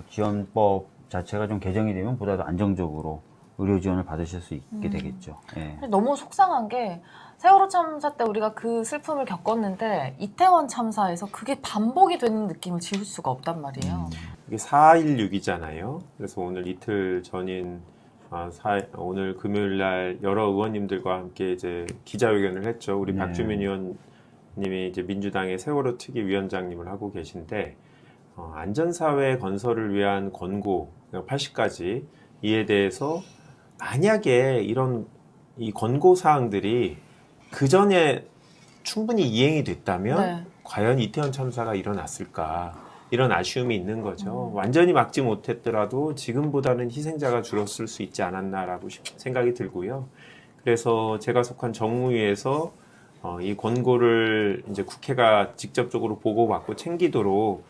지원법 자체가 좀 개정이 되면 보다 더 안정적으로 의료 지원을 받으실 수 있게 되겠죠. 예.
너무 속상한 게 세월호 참사 때 우리가 그 슬픔을 겪었는데 이태원 참사에서 그게 반복이 되는 느낌을 지울 수가 없단 말이에요.
이게 4.16이잖아요. 그래서 오늘 이틀 전인 오늘 금요일 날 여러 의원님들과 함께 이제 기자회견을 했죠. 우리 박주민 의원님이 이제 민주당의 세월호 특위 위원장님을 하고 계신데, 안전사회 건설을 위한 권고 80가지 이에 대해서 만약에 이런 이 권고 사항들이 그 전에 충분히 이행이 됐다면
네.
과연 이태원 참사가 일어났을까, 이런 아쉬움이 있는 거죠. 완전히 막지 못했더라도 지금보다는 희생자가 줄었을 수 있지 않았나라고 생각이 들고요. 그래서 제가 속한 정무위에서 이 권고를 이제 국회가 직접적으로 보고받고 챙기도록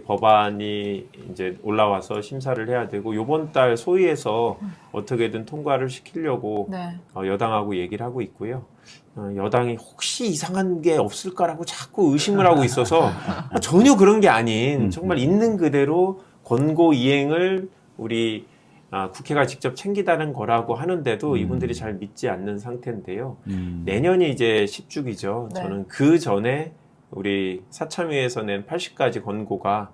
법안이 이제 올라와서 심사를 해야 되고, 이번 달 소위에서 어떻게든 통과를 시키려고
네.
여당하고 얘기를 하고 있고요. 여당이 혹시 이상한 게 없을까라고 자꾸 의심을 하고 있어서 전혀 그런 게 아닌 정말 있는 그대로 권고 이행을 우리 국회가 직접 챙기다는 거라고 하는데도 이분들이 잘 믿지 않는 상태인데요. 내년이 이제 10주기죠.
네.
저는 그 전에 우리 사참위에서 낸 80가지 권고가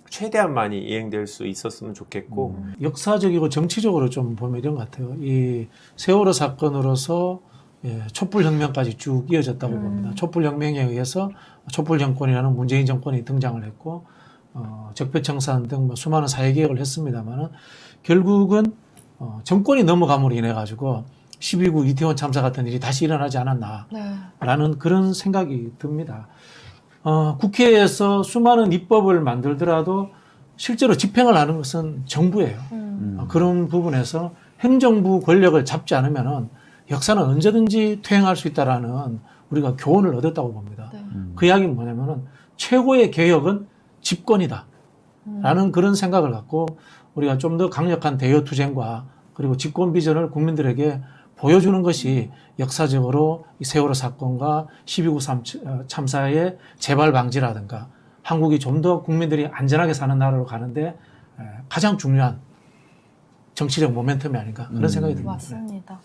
최대한 많이 이행될 수 있었으면 좋겠고,
역사적이고 정치적으로 좀 보면 이런 것 같아요. 이 세월호 사건으로서 촛불혁명까지 쭉 이어졌다고 봅니다. 촛불혁명에 의해서 촛불 정권이라는 문재인 정권이 등장을 했고 적폐청산 등 뭐 수많은 사회개혁을 했습니다만 결국은 정권이 넘어감으로 인해 가지고 12구 이태원 참사 같은 일이 다시 일어나지 않았나라는 그런 생각이 듭니다. 국회에서 수많은 입법을 만들더라도 실제로 집행을 하는 것은 정부예요. 그런 부분에서 행정부 권력을 잡지 않으면은 역사는 언제든지 퇴행할 수 있다라는 우리가 교훈을 얻었다고 봅니다. 그 이야기는 뭐냐면은 최고의 개혁은 집권이다. 라는 그런 생각을 갖고 우리가 좀 더 강력한 대여 투쟁과 그리고 집권 비전을 국민들에게 보여주는 것이 역사적으로 이 세월호 사건과 12.9 참사의 재발 방지라든가 한국이 좀 더 국민들이 안전하게 사는 나라로 가는데 가장 중요한 정치적 모멘텀이 아닌가 그런 생각이 듭니다.
맞습니다.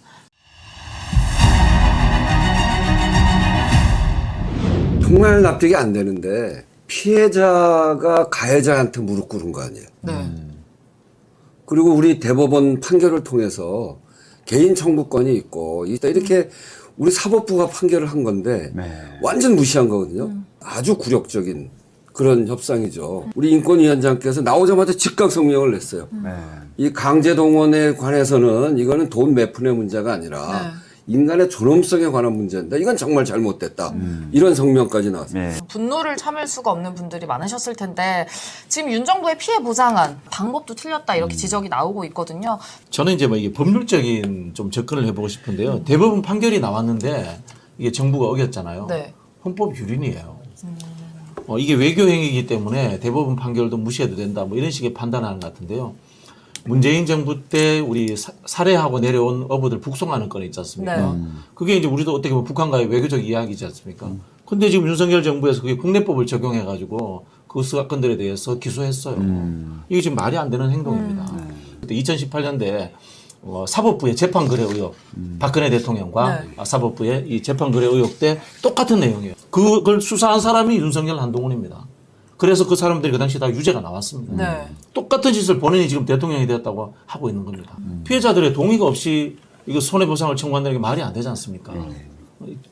정말 납득이 안 되는데 피해자가 가해자한테 무릎 꿇은 거 아니에요. 그리고 우리 대법원 판결을 통해서 개인 청구권이 있고 이렇게 우리 사법부가 판결을 한 건데 완전 무시한 거거든요. 아주 굴욕적인 그런 협상이죠. 우리 인권위원장께서 나오자마자 즉각 성명을 냈어요. 이 강제동원에 관해서는 이거는 돈 몇 푼의 문제가 아니라 인간의 존엄성에 관한 문제인데 이건 정말 잘못됐다. 이런 성명까지 나왔어요.
분노를 참을 수가 없는 분들이 많으셨을 텐데 지금 윤 정부의 피해 보상안 방법도 틀렸다 이렇게 지적이 나오고 있거든요.
저는 이제 뭐 이게 법률적인 좀 접근을 해보고 싶은데요. 대법원 판결이 나왔는데 이게 정부가 어겼잖아요. 헌법 유린이에요. 이게 외교행위이기 때문에 대법원 판결도 무시해도 된다. 뭐 이런 식의 판단하는 것 같은데요. 문재인 정부 때 우리 살해하고 내려온 어부들 북송하는 건이 있지 않습니까? 그게 이제 우리도 어떻게 보면 북한과의 외교적 이야기지 않습니까? 근데 지금 윤석열 정부에서 그게 국내법을 적용해가지고 그 사건들에 대해서 기소했어요. 이게 지금 말이 안 되는 행동입니다. 2018년대 사법부의 재판거래 의혹, 박근혜 대통령과 사법부의 이 재판거래 의혹 때 똑같은 내용이에요. 그걸 수사한 사람이 윤석열 한동훈입니다. 그래서 그 사람들이 그 당시 다 유죄가 나왔습니다. 똑같은 짓을 본인이 지금 대통령이 되었다고 하고 있는 겁니다. 피해자들의 동의가 없이 이거 손해보상을 청구한다는 게 말이 안 되지 않습니까?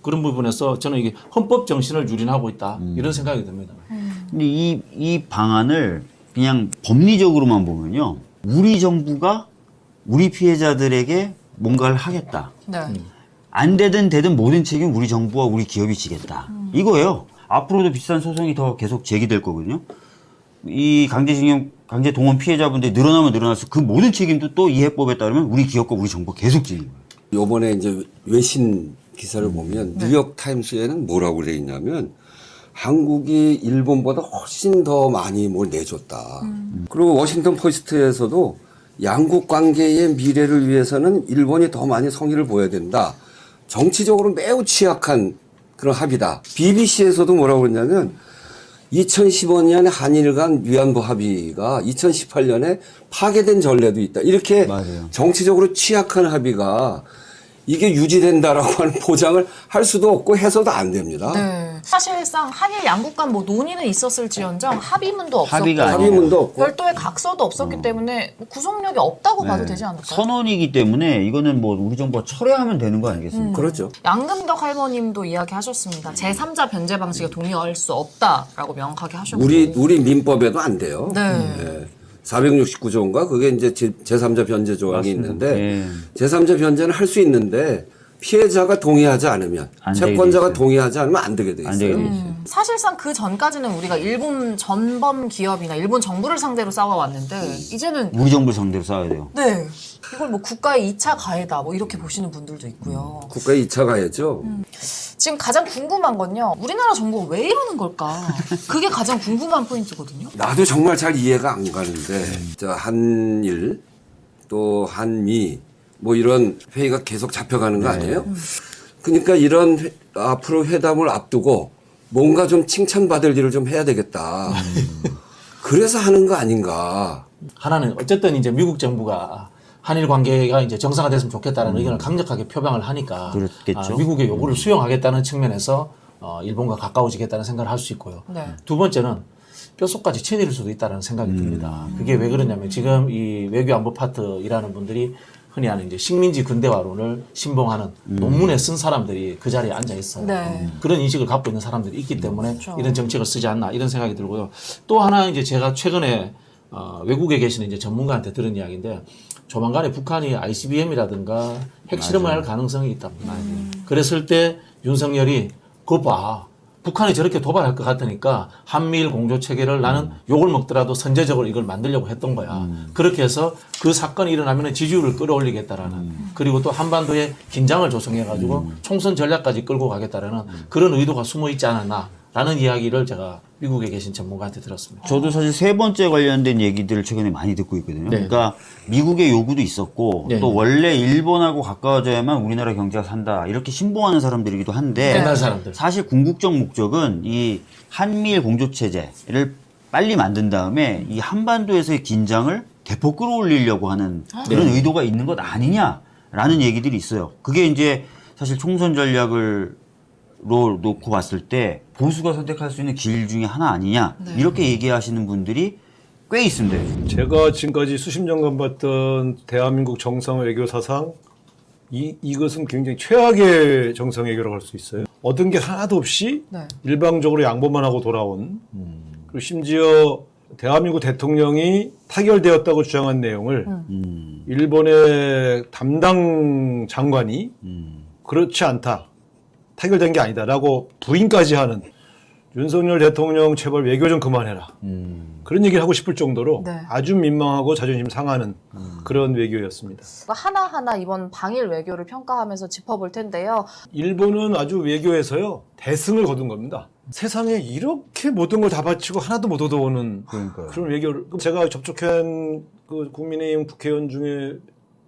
그런 부분에서 저는 이게 헌법 정신을 유린하고 있다 이런 생각이 듭니다.
근데 이 방안을 그냥 법리적으로만 보면요, 우리 정부가 우리 피해자들에게 뭔가를 하겠다. 안 되든 모든 책임 우리 정부와 우리 기업이 지겠다. 이거예요. 앞으로도 비슷한 소송이 더 계속 제기될 거거든요. 이 강제징용, 강제동원 피해자분들이 늘어나면 늘어날수록 그 모든 책임도 또 이 해법에 따르면 우리 기업과 우리 정부가 계속 지는 거예요.
요번에 이제 외신 기사를 보면 뉴욕 타임스에는 뭐라고 돼 있냐면 한국이 일본보다 훨씬 더 많이 뭘 내줬다. 그리고 워싱턴 포스트에서도 양국 관계의 미래를 위해서는 일본이 더 많이 성의를 보여야 된다. 정치적으로 매우 취약한 그런 합의다. BBC에서도 뭐라고 그러냐면 2015년에 한일 간 위안부 합의가 2018년에 파괴된 전례도 있다. 이렇게 정치적으로 취약한 합의가 이게 유지된다라고 하는 보장을 할 수도 없고 해서도 안 됩니다.
사실상 한일 양국 간 뭐 논의는 있었을지언정 합의문도 없었고
합의문도 없고
별도의 각서도 없었기 때문에 뭐 구속력이 없다고 봐도 되지 않을까요?
선언이기 때문에 이거는 뭐 우리 정부가 철회하면 되는 거 아니겠습니까?
그렇죠.
양금덕 할머님도 이야기하셨습니다. 제3자 변제 방식에 동의할 수 없다라고 명확하게 하셨고
우리 민법에도 안 돼요. 469조인가 그게 이제 제3자 변제 조항이 있는데 제3자 변제는 할 수 있는데 피해자가 동의하지 않으면 채권자가 동의하지 않으면 안 되게 돼 있어요.
사실상 그 전까지는 우리가 일본 전범 기업이나 일본 정부를 상대로 싸워왔는데 이제는
우리 정부를 상대로 싸워야 돼요.
이걸 뭐 국가의 2차 가해다 뭐 이렇게 보시는 분들도 있고요.
국가의 2차 가해죠.
지금 가장 궁금한 건요. 우리나라 정부가 왜 이러는 걸까? 그게 가장 궁금한 포인트거든요.
나도 정말 잘 이해가 안 가는데 저 한일 또 한미 뭐 이런 회의가 계속 잡혀가는 거 아니에요? 그러니까 이런 앞으로 회담을 앞두고 뭔가 좀 칭찬받을 일을 좀 해야 되겠다. 그래서 하는 거 아닌가.
하나는 어쨌든 이제 미국 정부가 한일 관계가 이제 정상화됐으면 좋겠다는 의견을 강력하게 표방을 하니까 미국의 요구를 수용하겠다는 측면에서 일본과 가까워지겠다는 생각을 할 수 있고요. 두 번째는 뼛속까지 쳐내릴 수도 있다는 생각이 듭니다. 그게 왜 그러냐면 지금 이 외교안보 파트 일하는 분들이 흔히 하는 이제 식민지 근대화론을 신봉하는 논문에 쓴 사람들이 그 자리에 앉아 있어요.
네.
그런 인식을 갖고 있는 사람들이 있기 때문에
그렇죠.
이런 정책을 쓰지 않나 이런 생각이 들고요. 또 하나 이제 제가 최근에 외국에 계시는 이제 전문가한테 들은 이야기인데 조만간에 북한이 ICBM이라든가 핵실험을 할 가능성이 있답니다. 그랬을 때 윤석열이 그거 봐. 북한이 저렇게 도발할 것 같으니까 한미일 공조 체계를 나는 욕을 먹더라도 선제적으로 이걸 만들려고 했던 거야. 그렇게 해서 그 사건이 일어나면 지지율을 끌어올리겠다라는 그리고 또 한반도에 긴장을 조성해가지고 총선 전략까지 끌고 가겠다라는 그런 의도가 숨어 있지 않았나라는 이야기를 제가 미국에 계신 전문가한테 들었습니다.
저도 사실 세 번째 관련된 얘기들을 최근에 많이 듣고 있거든요.
네.
그러니까 미국의 요구도 있었고
네.
또 원래 일본하고 가까워져야만 우리나라 경제가 산다 이렇게 신봉하는 사람들이기도 한데
옛날 사람들.
사실 궁극적 목적은 이 한미일 공조체제를 빨리 만든 다음에 이 한반도에서의 긴장을 대폭 끌어올리려고 하는 그런 의도가 있는 것 아니냐라는 얘기들이 있어요. 그게 이제 사실 총선 전략을 로 놓고 봤을 때 보수가 선택할 수 있는 길 중에 하나 아니냐 이렇게 얘기하시는 분들이 꽤 있습니다.
제가 지금까지 수십 년간 봤던 대한민국 정상 외교 사상 이것은 굉장히 최악의 정상 외교라고 할 수 있어요. 얻은 게 하나도 없이 일방적으로 양보만 하고 돌아온 그리고 심지어 대한민국 대통령이 타결되었다고 주장한 내용을 일본의 담당 장관이 그렇지 않다. 타결된 게 아니다라고 부인까지 하는 윤석열 대통령 제발 외교 좀 그만해라. 그런 얘기를 하고 싶을 정도로 아주 민망하고 자존심 상하는 그런 외교였습니다.
하나하나 이번 방일 외교를 평가하면서 짚어볼 텐데요.
일본은 아주 외교에서요 대승을 거둔 겁니다. 세상에 이렇게 모든 걸 다 바치고 하나도 못 얻어오는 그런 외교를 제가 접촉한 그 국민의힘 국회의원 중에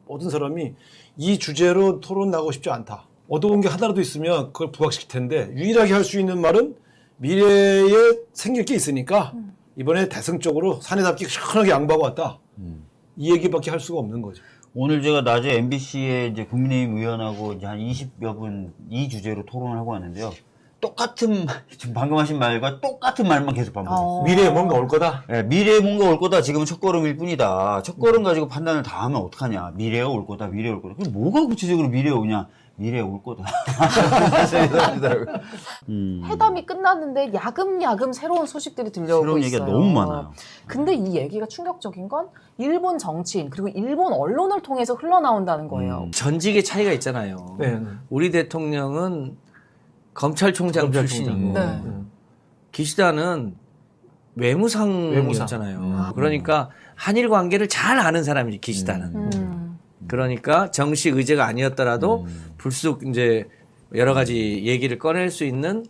모든 사람이 이 주제로 토론 나가고 싶지 않다. 얻어온 게 하나라도 있으면 그걸 부각시킬 텐데 유일하게 할 수 있는 말은 미래에 생길 게 있으니까 이번에 대승적으로 사내답게 시원하게 양보하고 왔다. 이 얘기밖에 할 수가 없는 거죠.
오늘 제가 낮에 MBC에 이제 국민의힘 의원하고 이제 한 20여 분 이 주제로 토론을 하고 왔는데요. 똑같은 지금 방금 하신 말과 똑같은 말만 계속 반복했어요.
미래에 뭔가 올 거다.
네, 미래에 뭔가 올 거다. 지금은 첫걸음일 뿐이다. 첫걸음 가지고 판단을 다 하면 어떡하냐. 미래에 올 거다. 미래에 올 거다. 그럼 뭐가 구체적으로 미래에 오냐. 미래에 올 거다.
회담이 끝났는데 야금야금 새로운 소식들이 들려오고
새로운
있어요.
얘기가 너무 많아요.
근데 이 얘기가 충격적인 건 일본 정치인 그리고 일본 언론을 통해서 흘러나온다는 거예요.
전직의 차이가 있잖아요. 우리 대통령은 검찰총장 출신이고 기시다는 외무상이었잖아요. 그러니까 한일 관계를 잘 아는 사람이지 기시다는. 그러니까 정식 의제가 아니었더라도 불쑥 이제 여러 가지 얘기를 꺼낼 수 있는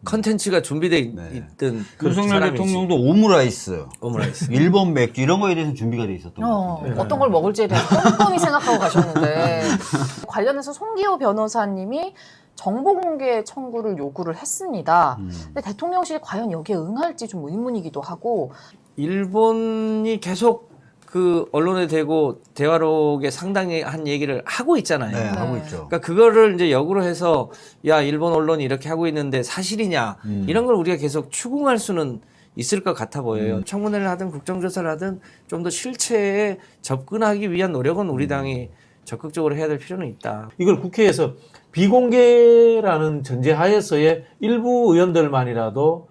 컨텐츠가 준비돼 있던
윤석열 대통령도 오므라이스, 일본 맥주 이런 거에 대해서 준비가 돼 있었던 거예요.
어떤 걸 먹을지에 대해서 꼼꼼히 생각하고 가셨는데 관련해서 송기호 변호사님이 정보 공개 청구를 요구를 했습니다. 근데 대통령실이 과연 여기에 응할지 좀 의문이기도 하고
일본이 계속 그 언론에 대고 대화록에 상당히 한 얘기를 하고 있잖아요.
네, 하고 있죠.
그러니까 그거를 이제 역으로 해서 야 일본 언론이 이렇게 하고 있는데 사실이냐 이런 걸 우리가 계속 추궁할 수는 있을 것 같아 보여요. 청문회를 하든 국정조사를 하든 좀 더 실체에 접근하기 위한 노력은 우리 당이 적극적으로 해야 될 필요는 있다.
이걸 국회에서 비공개라는 전제하에서의 일부 의원들만이라도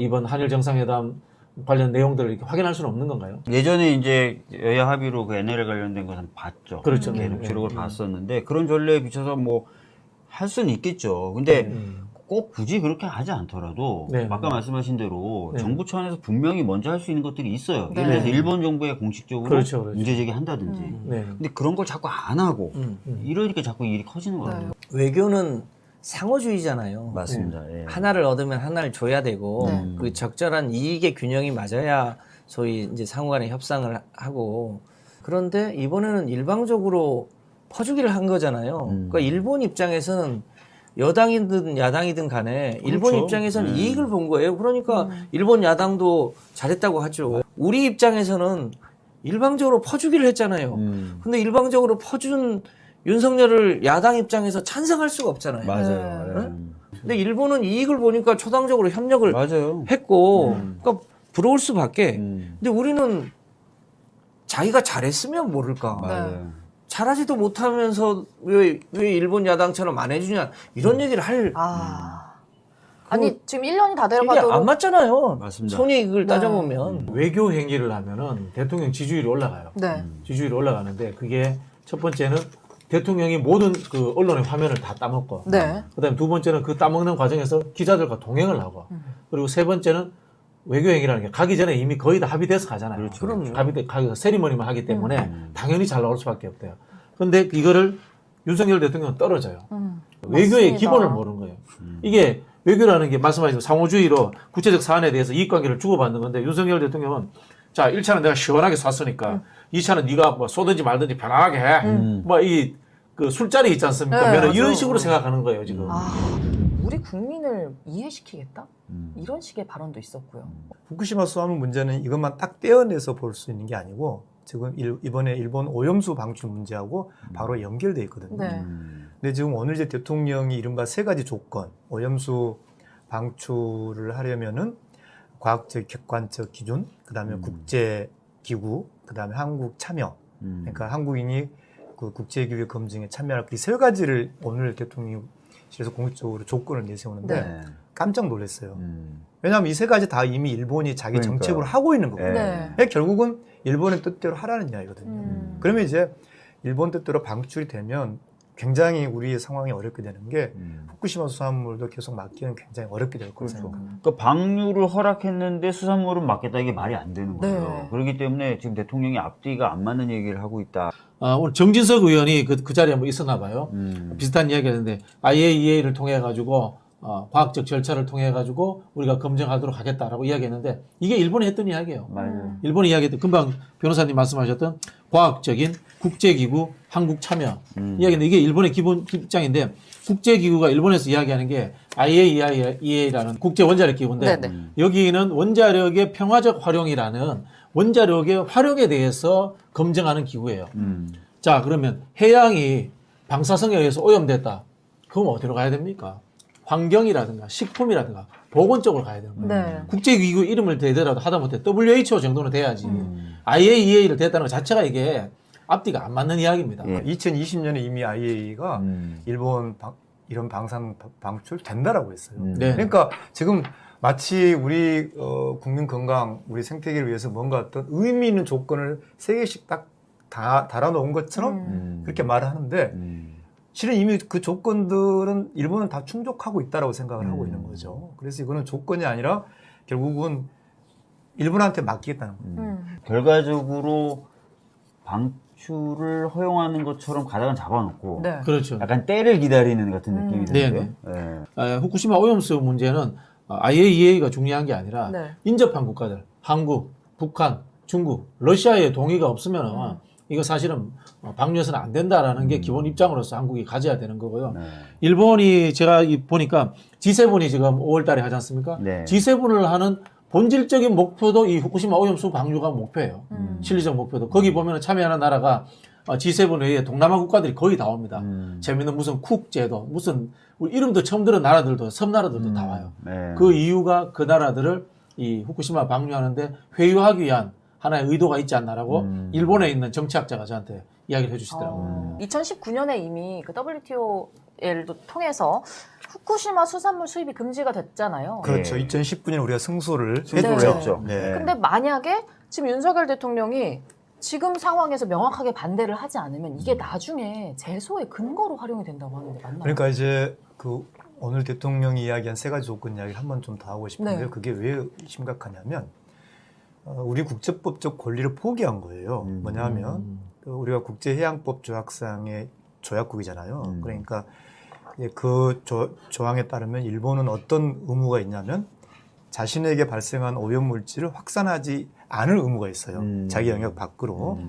이번 한일 정상회담 관련 내용들을 이렇게 확인할 수는 없는 건가요?
예전에 이제 여야 합의로 그 NLL 관련된 것은 봤죠.
그렇죠.
녹취록을 봤었는데 그런 전례에 비춰서 뭐 할 수는 있겠죠. 근데 꼭 굳이 그렇게 하지 않더라도 아까 말씀하신 대로 정부 차원에서 분명히 먼저 할 수 있는 것들이 있어요. 예를 들어서 일본 정부에 공식적으로 문제 제기한다든지. 근데 그런 걸 자꾸 안 하고 이러니까 자꾸 일이 커지는 거예요.
외교는 상호주의잖아요.
맞습니다. 예.
하나를 얻으면 하나를 줘야 되고 그 적절한 이익의 균형이 맞아야 소위 이제 상호간의 협상을 하고 그런데 이번에는 일방적으로 퍼주기를 한 거잖아요. 그러니까 일본 입장에서는 여당이든 야당이든 간에 일본 입장에서는 이익을 본 거예요. 그러니까 일본 야당도 잘했다고 하죠. 우리 입장에서는 일방적으로 퍼주기를 했잖아요. 근데 일방적으로 퍼준 윤석열을 야당 입장에서 찬성할 수가 없잖아요.
맞아요.
근데 일본은 이익을 보니까 초당적으로 협력을 했고 그러니까 부러울 수밖에. 근데 우리는 자기가 잘했으면 모를까. 잘하지도 못하면서 왜 일본 야당처럼 안 해주냐 이런 얘기를 할
아니 지금 1년이 다
이게
돼가도록
안 맞잖아요.
맞습니다.
손익을
네.
따져보면
외교 행위를 하면은 대통령 지지율이 올라가요.
네.
지지율이 올라가는데 그게 첫 번째는 대통령이 모든 그 언론의 화면을 다 따먹고,
네.
그다음에 두 번째는 그 따먹는 과정에서 기자들과 동행을 하고, 그리고 세 번째는 외교 행위라는 게 가기 전에 이미 거의 다 합의돼서 가잖아요.
그렇죠.
그럼요.
가기 세리머니만 하기 때문에 당연히 잘 나올 수밖에 없대요. 근데 이거를 윤석열 대통령은 떨어져요. 외교의
맞습니다.
기본을 모르는 거예요. 이게 외교라는 게 말씀하신 상호주의로 구체적 사안에 대해서 이익관계를 주고받는 건데 윤석열 대통령은 자 1차는 내가 시원하게 쐈으니까 2차는 네가 뭐 쏘든지 말든지 편안하게 해. 뭐 이 그 술자리 있지 않습니까?
네,
이런
맞아요.
식으로 생각하는 거예요 지금.
우리 국민을 이해시키겠다? 이런 식의 발언도 있었고요.
후쿠시마 수화물 문제는 이것만 딱 떼어내서 볼 수 있는 게 아니고 지금 이번에 일본 오염수 방출 문제하고 바로 연결돼 있거든요.
네.
근데 지금 오늘 이제 대통령이 이른바 세 가지 조건, 오염수 방출을 하려면은 과학적 객관적 기준, 그다음에 국제 기구, 그다음에 한국 참여. 그러니까 한국인이 그 국제 기구의 검증에 참여할 이 세 가지를 오늘 대통령실에서 공식적으로 조건을 내세우는데
네.
깜짝 놀랐어요. 왜냐하면 이 세 가지 다 이미 일본이 자기
그러니까요.
정책으로 하고 있는 거거든요.
네.
그러니까 결국은 일본의 뜻대로 하라는 이야기거든요. 그러면 이제 일본 뜻대로 방출이 되면 굉장히 우리의 상황이 어렵게 되는 게 후쿠시마 수산물도 계속 막기는 굉장히 어렵게 될 거라고 생각합니다.
그러니까 방류를 허락했는데 수산물은 막겠다 이게 말이 안 되는 거예요.
네.
그렇기 때문에 지금 대통령이 앞뒤가 안 맞는 얘기를 하고 있다.
오늘 정진석 의원이 그 자리에 한번 있었나 봐요. 비슷한 이야기 했는데 IAEA를 통해 가지고 과학적 절차를 통해 가지고 우리가 검증하도록 하겠다라고 이야기했는데 이게 일본이 했던 이야기예요.
맞아요.
일본이 이야기했던 금방 변호사님 말씀하셨던 과학적인 국제기구 한국 참여 이야기인데 이게 일본의 기본 입장인데 국제기구가 일본에서 이야기하는 게 IAEA라는 국제 원자력 기구인데
네네.
여기는 원자력의 평화적 활용이라는 원자력의 활용에 대해서 검증하는 기구예요. 자 그러면 해양이 방사성에 의해서 오염됐다. 그럼 어디로 가야 됩니까? 환경이라든가 식품이라든가 보건 쪽으로 가야 되는 거예요.
네.
국제기구 이름을 대더라도 하다못해 WHO 정도는 돼야지 IAEA를 대했다는 것 자체가 이게 앞뒤가 안 맞는 이야기입니다.
2020년에 이미 IAEA가 일본 이런 방산 방출 된다라고 했어요.
네.
그러니까 지금 마치 우리 국민 건강, 우리 생태계를 위해서 뭔가 어떤 의미 있는 조건을 세 개씩 딱 달아놓은 것처럼 그렇게 말을 하는데 실은 이미 그 조건들은 일본은 다 충족하고 있다라고 생각을 하고 있는 거죠. 그래서 이거는 조건이 아니라 결국은 일본한테 맡기겠다는 거예요.
결과적으로 방출을 허용하는 것처럼 가닥은 잡아놓고
네.
그렇죠.
약간 때를 기다리는 같은 느낌이 드는데요.
네네. 후쿠시마 오염수 문제는 IAEA가 중요한 게 아니라
네.
인접한 국가들, 한국, 북한, 중국, 러시아의 동의가 없으면은 이거 사실은 방류해서는 안 된다라는 게 기본 입장으로서 한국이 가져야 되는 거고요. 일본이 제가 보니까 G7이 지금 5월 달에 하지 않습니까?
네.
G7을 하는 본질적인 목표도 이 후쿠시마 오염수 방류가 목표예요. 실리적 목표도. 거기 보면 참여하는 나라가 G7 외에 동남아 국가들이 거의 다 옵니다. 재미있는 무슨 쿡 제도, 무슨 우리 이름도 처음 들은 나라들도 섬나라들도 다 와요.
네.
그 이유가 그 나라들을 이 후쿠시마 방류하는데 회유하기 위한 하나의 의도가 있지 않나라고 일본에 있는 정치학자가 저한테 이야기를 해주시더라고요.
2019년에 이미 그 WTO를 통해서 후쿠시마 수산물 수입이 금지가 됐잖아요.
그렇죠. 2019년에 우리가 승소를
했죠.
네.
근데 만약에 지금 윤석열 대통령이 지금 상황에서 명확하게 반대를 하지 않으면 이게 나중에 제소의 근거로 활용이 된다고 하는데 맞나요?
그러니까 이제 그 오늘 대통령이 이야기한 세 가지 조건 이야기를 한 번 좀 더 하고 싶은데요.
네.
그게 왜 심각하냐면 우리 국제법적 권리를 포기한 거예요. 뭐냐면 우리가 국제해양법 조약상의 조약국이잖아요. 그러니까 그 조항에 따르면 일본은 어떤 의무가 있냐면 자신에게 발생한 오염물질을 확산하지 않을 의무가 있어요. 자기 영역 밖으로.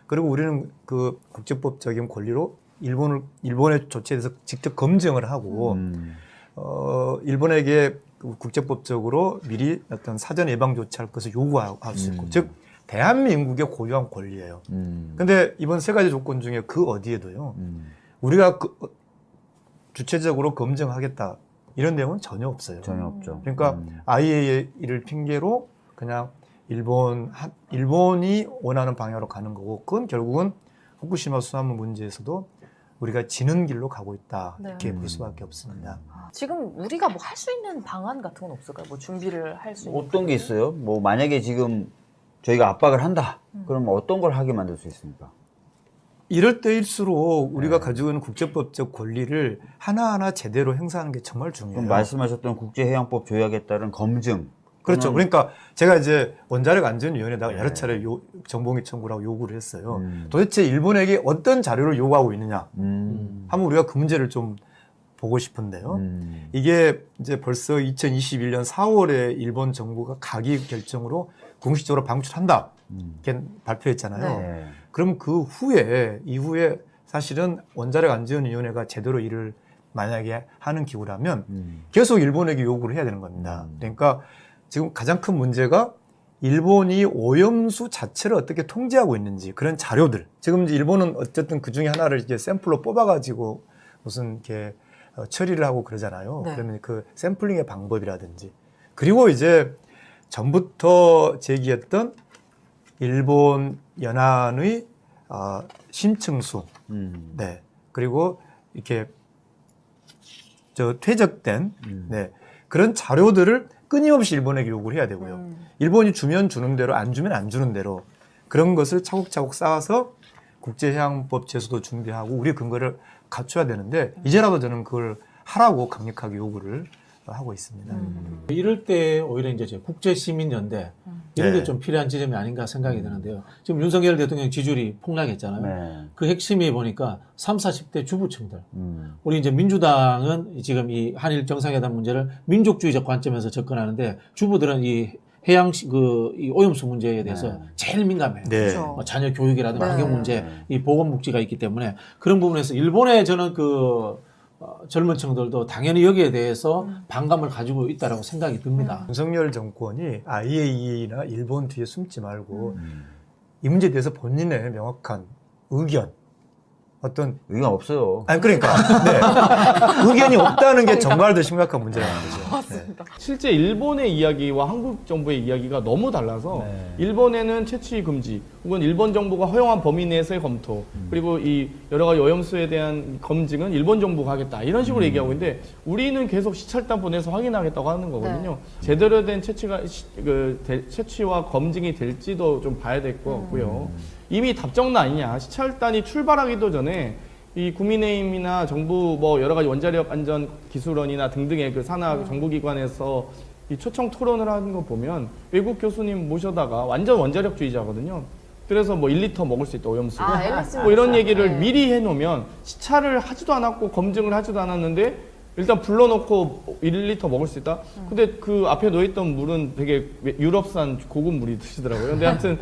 그리고 우리는 그 국제법적인 권리로 일본의 조치에 대해서 직접 검증을 하고 일본에게 국제법적으로 미리 어떤 사전 예방 조치할 것을 요구할 수 있고, 즉 대한민국의 고유한 권리예요. 근데 이번 세 가지 조건 중에 그 어디에도요, 우리가 주체적으로 검증하겠다 이런 내용은 전혀 없어요.
전혀 없죠.
그러니까 IAEA를 핑계로 그냥 일본이 원하는 방향으로 가는 거고, 그건 결국은 후쿠시마 수산물 문제에서도 우리가 지는 길로 가고 있다 이렇게
네.
볼 수밖에 없습니다.
지금 우리가 뭐 할 수 있는 방안 같은 건 없을까요? 뭐 준비를 할 수 있는
어떤 게 있어요? 뭐 만약에 지금 저희가 압박을 한다. 그러면 어떤 걸 하게 만들 수 있습니까?
이럴 때일수록 우리가 가지고 있는 국제법적 권리를 하나하나 제대로 행사하는 게 정말 중요해요.
그럼 말씀하셨던 국제해양법 조약에 따른 검증.
그렇죠. 그러니까 제가 이제 원자력 안전위원회에다가 여러 차례 정봉이 청구를 하고 요구를 했어요. 도대체 일본에게 어떤 자료를 요구하고 있느냐 하면 우리가 그 문제를 좀 보고 싶은데요. 이게 이제 벌써 2021년 4월에 일본 정부가 가기 결정으로 공식적으로 방출한다 이렇게 발표했잖아요.
네.
그럼 그 이후에 사실은 원자력 안전위원회가 제대로 일을 만약에 하는 기구라면 계속 일본에게 요구를 해야 되는 겁니다. 그러니까 지금 가장 큰 문제가 일본이 오염수 자체를 어떻게 통제하고 있는지 그런 자료들. 지금 이제 일본은 어쨌든 그 중에 하나를 이제 샘플로 뽑아가지고 무슨 이렇게 처리를 하고 그러잖아요.
네.
그러면 그 샘플링의 방법이라든지 그리고 이제 전부터 제기했던 일본 연안의 심층수, 네 그리고 이렇게 퇴적된 네 그런 자료들을 끊임없이 일본에게 요구를 해야 되고요. 일본이 주면 주는 대로 안 주면 안 주는 대로 그런 것을 차곡차곡 쌓아서 국제해양법 제소도 준비하고 우리 근거를 갖춰야 되는데 이제라도 저는 그걸 하라고 강력하게 요구를 하고 있습니다.
이럴 때 오히려 이제 국제시민연대 이런
네.
게 좀 필요한 지점이 아닌가 생각이 드는데요. 지금 윤석열 대통령 지지율이 폭락했잖아요.
네.
그 핵심이 보니까 30, 40대 주부층들. 우리 이제 민주당은 지금 이 한일 정상회담 문제를 민족주의적 관점에서 접근하는데 주부들은 이 해양 이 오염수 문제에 대해서 제일 민감해요.
네.
뭐 자녀 교육이라든가
네.
환경 문제, 이 보건 묵지가 있기 때문에 그런 부분에서 일본의 저는 젊은 층들도 당연히 여기에 대해서 반감을 가지고 있다라고 생각이 듭니다.
윤석열 정권이 IAEA나 일본 뒤에 숨지 말고 이 문제에 대해서 본인의 명확한 의견
의견 없어요.
아니 그러니까 네. 의견이 없다는 게 정말 더 심각한 문제라는 거죠.
맞습니다.
실제 일본의 이야기와 한국 정부의 이야기가 너무 달라서 일본에는 채취 금지 혹은 일본 정부가 허용한 범위 내에서의 검토 그리고 이 여러 가지 오염수에 대한 검증은 일본 정부가 하겠다 이런 식으로 얘기하고 있는데 우리는 계속 시찰단 보내서 확인하겠다고 하는 거거든요. 제대로 된 채취와 검증이 될지도 좀 봐야 될 것 같고요. 이미 답정너 아니냐. 시찰단이 출발하기도 전에 이 국민의힘이나 정부 뭐 여러 가지 원자력 안전 기술원이나 등등의 그 산하 정부기관에서 이 초청 토론을 하는 거 보면 외국 교수님 모셔다가 완전 원자력주의자거든요. 그래서 뭐 1리터 먹을 수 있다 오염수. 뭐 이런 얘기를 미리 해놓으면 시찰을 하지도 않았고 검증을 하지도 않았는데 일단 불러놓고 1리터 먹을 수 있다? 근데 그 앞에 놓여있던 물은 되게 유럽산 고급 물이 드시더라고요. 근데 아무튼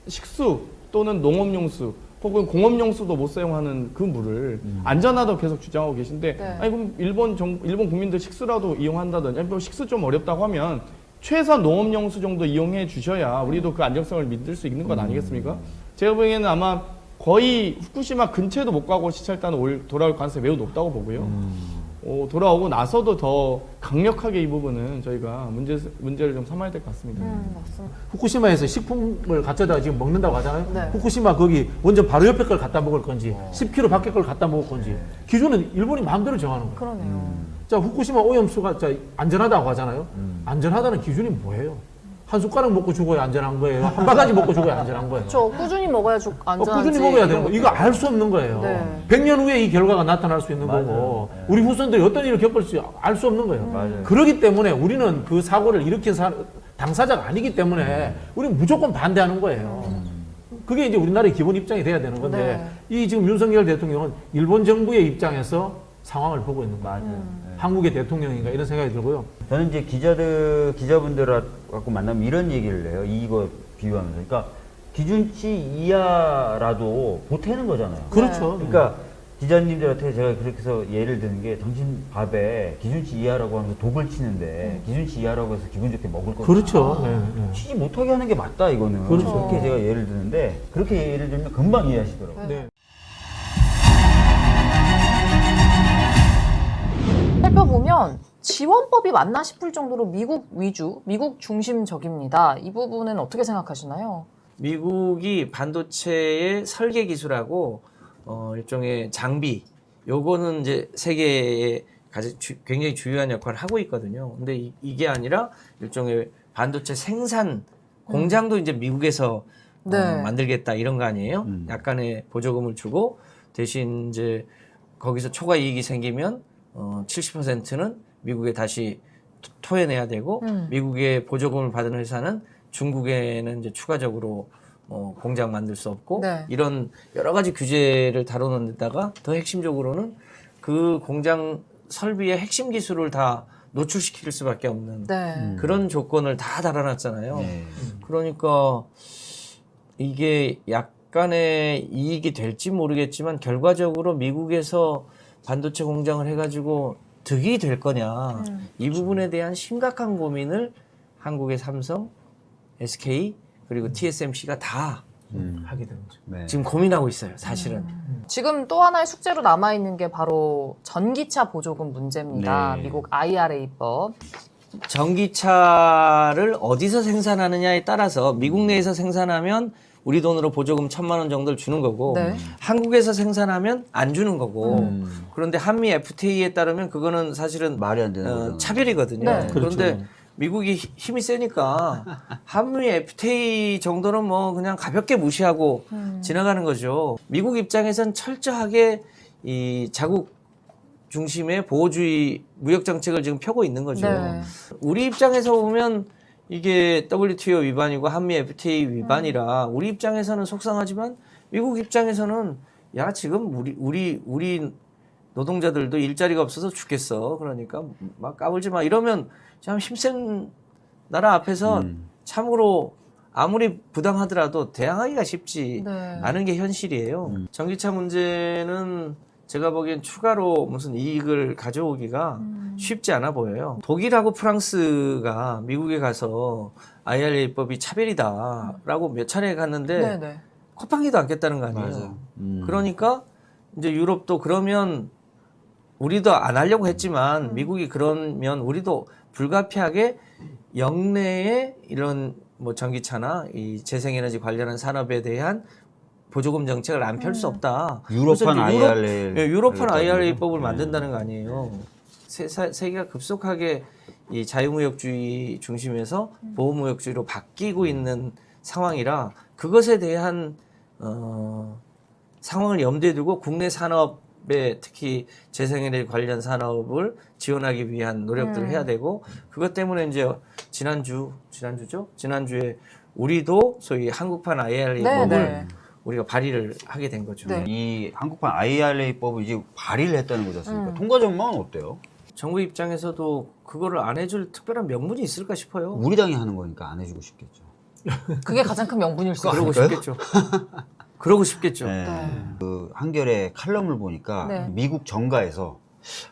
식수 또는 농업용수 혹은 공업용수도 못 사용하는 그 물을 안전하다고 계속 주장하고 계신데
네.
아니 그럼 일본 국민들 식수라도 이용한다든지 아니면 식수 좀 어렵다고 하면 최소한 농업용수 정도 이용해 주셔야 우리도 그 안정성을 믿을 수 있는 것 아니겠습니까? 제가 보기에는 아마 거의 후쿠시마 근처에도 못 가고 시찰단은 돌아올 가능성이 매우 높다고 보고요. 돌아오고 나서도 더 강력하게 이 부분은 저희가 문제를 좀 삼아야 될 것 같습니다.
맞습니다.
후쿠시마에서 식품을 갖다가 지금 먹는다고 하잖아요.
네.
후쿠시마 거기 원전 바로 옆에 걸 갖다 먹을 건지 10km 밖에 걸 갖다 먹을 건지 기준은 일본이 마음대로 정하는 거예요.
그러네요.
자, 후쿠시마 오염수가 안전하다고 하잖아요. 안전하다는 기준이 뭐예요? 한 숟가락 먹고 죽어야 안전한 거예요. 한 바가지 먹고 죽어야 안전한 거예요.
저 꾸준히 먹어야 안전한지.
꾸준히 먹어야 되는 거. 이거 알 수 없는 거예요.
네.
100년 후에 이 결과가 나타날 수 있는 거고 우리 후손들이 어떤 일을 겪을지 알 수 없는 거예요. 그렇기 때문에 우리는 그 사고를 일으킨 당사자가 아니기 때문에 우리는 무조건 반대하는 거예요. 그게 이제 우리나라의 기본 입장이 돼야 되는 건데 이 지금 윤석열 대통령은 일본 정부의 입장에서 상황을 보고 있는 거예요. 한국의 대통령인가 이런 생각이 들고요.
저는 이제 기자분들하고 만나면 이런 얘기를 해요. 이거 비유하면서. 그러니까 기준치 이하라도 보태는 거잖아요.
그렇죠.
그러니까 기자님들한테 제가 그렇게 해서 예를 드는 게 당신 밥에 기준치 이하라고 하면서 독을 치는데 기준치 이하라고 해서 기분 좋게 먹을 거죠.
그렇죠.
치지 못하게 하는 게 맞다 이거는.
그렇죠.
그렇게 제가 예를 드는데 그렇게 예를 들면 금방 이해하시더라고요.
네.
살펴보면 지원법이 맞나 싶을 정도로 미국 위주, 미국 중심적입니다. 이 부분은 어떻게 생각하시나요?
미국이 반도체의 설계 기술하고 일종의 장비 요거는 이제 세계에 굉장히 중요한 역할을 하고 있거든요. 근데 이게 아니라 일종의 반도체 생산 공장도 이제 미국에서 만들겠다 이런 거 아니에요? 약간의 보조금을 주고 대신 이제 거기서 초과 이익이 생기면 70%는 미국에 다시 토해내야 되고 미국의 보조금을 받은 회사는 중국에는 이제 추가적으로 공장 만들 수 없고 이런 여러 가지 규제를 다루는 데다가 더 핵심적으로는 그 공장 설비의 핵심 기술을 다 노출시킬 수밖에 없는 그런 조건을 다 달아놨잖아요. 그러니까 이게 약간의 이익이 될지 모르겠지만 결과적으로 미국에서 반도체 공장을 해가지고 득이 될 거냐 이 부분에 대한 심각한 고민을 한국의 삼성, SK 그리고 TSMC가 다
하게 되는 거죠.
지금 고민하고 있어요. 사실은.
지금 또 하나의 숙제로 남아있는 게 바로 전기차 보조금 문제입니다. 미국 IRA법.
전기차를 어디서 생산하느냐에 따라서 미국 내에서 생산하면 우리 돈으로 보조금 1,000만 원 정도를 주는 거고 한국에서 생산하면 안 주는 거고 그런데 한미 FTA에 따르면 그거는 사실은
말이 안 되는 거죠.
차별이거든요. 그런데 미국이 힘이 세니까 한미 FTA 정도는 뭐 그냥 가볍게 무시하고 지나가는 거죠. 미국 입장에선 철저하게 이 자국 중심의 보호주의 무역 정책을 지금 펴고 있는 거죠. 우리 입장에서 보면 이게 WTO 위반이고 한미 FTA 위반이라 우리 입장에서는 속상하지만 미국 입장에서는 야 지금 우리 노동자들도 일자리가 없어서 죽겠어. 그러니까 막 까불지 마. 이러면 참 힘센 나라 앞에서 참으로 아무리 부당하더라도 대항하기가 쉽지 않은 게 현실이에요. 전기차 문제는 제가 보기엔 추가로 무슨 이익을 가져오기가 쉽지 않아 보여요. 독일하고 프랑스가 미국에 가서 IRA법이 차별이다라고 몇 차례 갔는데 콧방귀도 안겠다는 거 아니에요. 그러니까 이제 유럽도 그러면 우리도 안 하려고 했지만 미국이 그러면 우리도 불가피하게 영내에 이런 뭐 전기차나 이 재생에너지 관련한 산업에 대한 보조금 정책을 안 펼 수 없다.
유럽판
유럽판 IRA법을 만든다는 거 아니에요. 세계가 급속하게 이 자유무역주의 중심에서 보호무역주의로 바뀌고 있는 상황이라 그것에 대한 상황을 염두에 두고 국내 산업에 특히 재생에너지 관련 산업을 지원하기 위한 노력들을 해야 되고 그것 때문에 이제 지난주에 우리도 소위 한국판 IRA법을 우리가 발의를 하게 된 거죠.
이 한국판 IRA법을 이제 발의를 했다는 거지 않습니까? 통과 전망은 어때요?
정부 입장에서도 그거를 안 해줄 특별한 명분이 있을까 싶어요.
우리 당이 하는 거니까 안 해주고 싶겠죠.
그게 가장 큰 명분일 수
그러고
있어요.
싶겠죠. 그러고 싶겠죠.
그 한겨레 칼럼을 보니까 미국 정가에서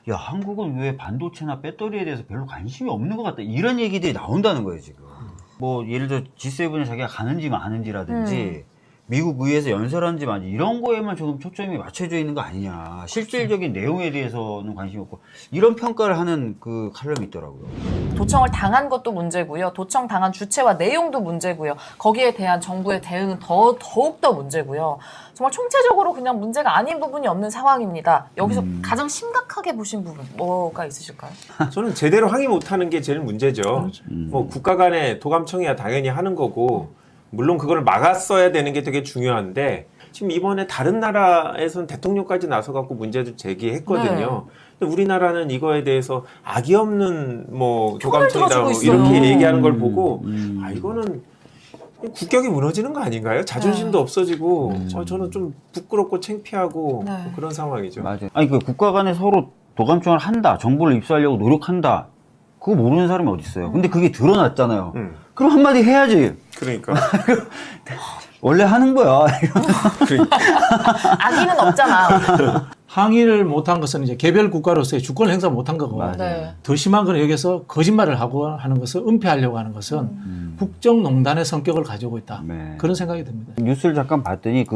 야 한국은 왜 반도체나 배터리에 대해서 별로 관심이 없는 것 같다 이런 얘기들이 나온다는 거예요 지금. 뭐 예를 들어 G7에 자기가 가는지 마는지라든지 미국 의회에서 연설하는지 마는지 이런 거에만 조금 초점이 맞춰져 있는 거 아니냐. 실질적인 내용에 대해서는 관심이 없고 이런 평가를 하는 그 칼럼이 있더라고요.
도청을 당한 것도 문제고요. 도청 당한 주체와 내용도 문제고요. 거기에 대한 정부의 대응은 더욱더 문제고요. 정말 총체적으로 그냥 문제가 아닌 부분이 없는 상황입니다. 여기서 가장 심각하게 보신 부분 뭐가 있으실까요?
저는 제대로 항의 못하는 게 제일 문제죠. 뭐 국가 간의 도감청이야 당연히 하는 거고 물론 그걸 막았어야 되는 게 되게 중요한데 지금 이번에 다른 나라에서는 대통령까지 나서갖고 문제도 제기했거든요. 근데 우리나라는 이거에 대해서 악의 없는 뭐 도감청이다 뭐 이렇게 얘기하는 걸 보고 아 이거는 국격이 무너지는 거 아닌가요? 자존심도 없어지고 저는 좀 부끄럽고 창피하고 그런 상황이죠.
맞아요. 아니 그 국가 간에 서로 도감청을 한다, 정보를 입수하려고 노력한다. 그거 모르는 사람이 어디 있어요? 근데 그게 드러났잖아요. 그럼 한마디 해야지.
그러니까.
원래 하는 거야.
악의는 없잖아.
항의를 못한 것은 이제 개별 국가로서의 주권을 행사 못한 거고 더 심한 건 여기서 거짓말을 하고 하는 것을 은폐하려고 하는 것은 국정농단의 성격을 가지고 있다. 그런 생각이 듭니다.
뉴스를 잠깐 봤더니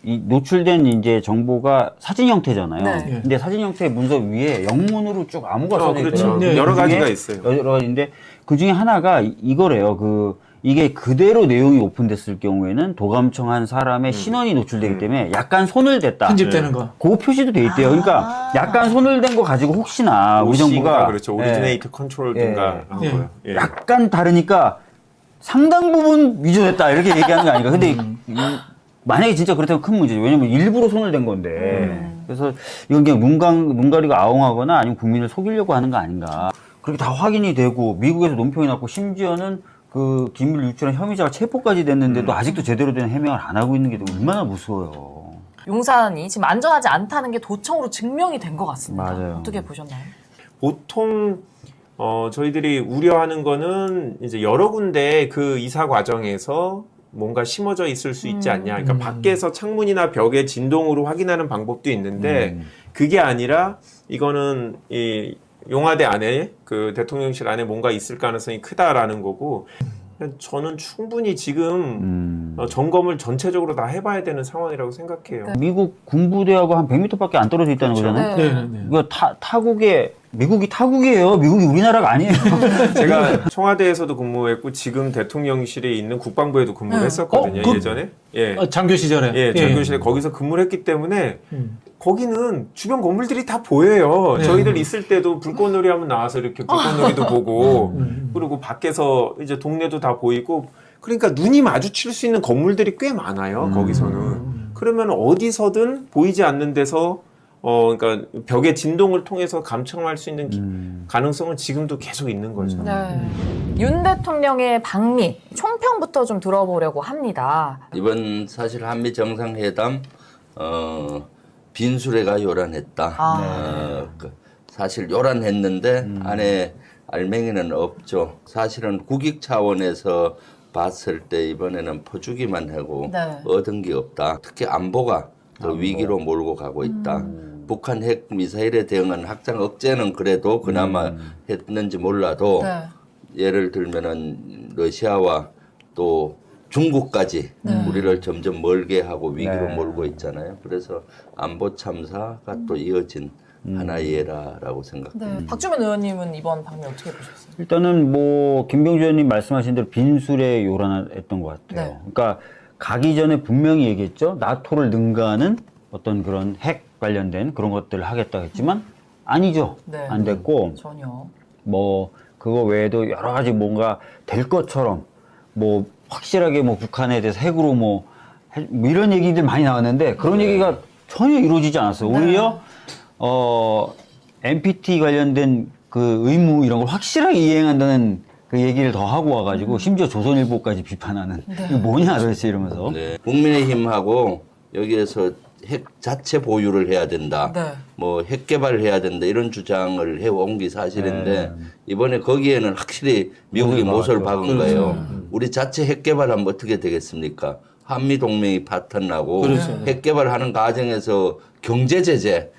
이 노출된 이제 정보가 사진 형태잖아요. 근데 사진 형태의 문서 위에 영문으로 쭉 암호가 써져 있거든요.
그렇죠. 여러 가지가 있어요.
여러 가지인데 그 중에 하나가 이거래요. 이게 그대로 내용이 오픈됐을 경우에는 도감청한 사람의 신원이 노출되기 때문에 약간 손을 댔다.
편집되는 거.
그 표시도 돼 있대요. 그러니까 약간 손을 댄 거 가지고 혹시나 우리 정부가
그렇죠. 오리지네이터 컨트롤인가 한 거예요. 예.
약간 다르니까 상당 부분 위조됐다 이렇게 얘기하는 거 아닌가. 근데 만약에 진짜 그렇다면 큰 문제죠. 왜냐면 일부러 손을 댄 건데. 그래서 이건 그냥 눈 가리고 아웅하거나 아니면 국민을 속이려고 하는 거 아닌가. 그렇게 다 확인이 되고 미국에서 논평이 났고 심지어는 그 기밀 유출한 혐의자가 체포까지 됐는데도 아직도 제대로 된 해명을 안 하고 있는 게 얼마나 무서워요.
용산이 지금 안전하지 않다는 게 도청으로 증명이 된 것 같습니다.
맞아요.
어떻게 보셨나요?
보통 저희들이 우려하는 거는 이제 여러 군데 그 이사 과정에서 뭔가 심어져 있을 수 있지 않냐. 그러니까 밖에서 창문이나 벽의 진동으로 확인하는 방법도 있는데 그게 아니라 이거는 이 용화대 안에 그 대통령실 안에 뭔가 있을 가능성이 크다라는 거고 저는 충분히 지금 점검을 전체적으로 다 해봐야 되는 상황이라고 생각해요.
미국 군부대하고 한 100m밖에 안 떨어져 있다는 거잖아요.
네.
이거 타국에 미국이 타국이에요. 미국이 우리나라가 아니에요.
제가 청와대에서도 근무했고 지금 대통령실에 있는 국방부에도 근무를 했었거든요. 예전에. 예.
장교 시절에.
예, 장교 시절에 거기서 근무를 했기 때문에 거기는 주변 건물들이 다 보여요. 저희들 있을 때도 불꽃놀이 하면 나와서 이렇게 불꽃놀이도 보고 그리고 밖에서 이제 동네도 다 보이고 그러니까 눈이 마주칠 수 있는 건물들이 꽤 많아요. 거기서는. 그러면 어디서든 보이지 않는 데서 그러니까 벽의 진동을 통해서 감청할 수 있는 가능성은 지금도 계속 있는 거죠.
윤 대통령의 방미 총평부터 좀 들어보려고 합니다.
이번 사실 한미 정상회담 빈수레가 요란했다. 사실 요란했는데 안에 알맹이는 없죠. 사실은 국익 차원에서 봤을 때 이번에는 퍼주기만 하고 얻은 게 없다. 특히 안보가 더 위기로 몰고 가고 있다. 북한 핵 미사일에 대응한 확장 억제는 그래도 그나마 했는지 몰라도 예를 들면은 러시아와 또 중국까지 우리를 점점 멀게 하고 위기로 몰고 있잖아요. 그래서 안보 참사가 또 이어진 하나의 예라라고 생각합니다.
박주민 의원님은 이번 방미 어떻게 보셨어요?
일단은 뭐 김병주 의원님 말씀하신 대로 빈술에 요란했던 것 같아요. 그러니까 가기 전에 분명히 얘기했죠. 나토를 능가하는 어떤 그런 핵 관련된 그런 것들을 하겠다 했지만 아니죠. 안 됐고
전혀.
뭐 그거 외에도 여러 가지 뭔가 될 것처럼 뭐 확실하게 뭐 북한에 대해서 핵으로 뭐 이런 얘기들 많이 나왔는데 그런 얘기가 전혀 이루어지지 않았어요. 오히려 NPT 관련된 그 의무 이런 걸 확실하게 이행한다는 그 얘기를 더 하고 와가지고 심지어 조선일보까지 비판하는 이거 뭐냐 도대체 이러면서
국민의힘하고 여기에서 핵 자체 보유를 해야 된다. 뭐 핵 개발을 해야 된다. 이런 주장을 해온 게 사실인데 이번에 거기에는 확실히 미국이 못을 박은 거예요. 우리 자체 핵 개발하면 어떻게 되겠습니까? 한미 동맹이 파탄나고 핵 개발하는 과정에서 경제 제재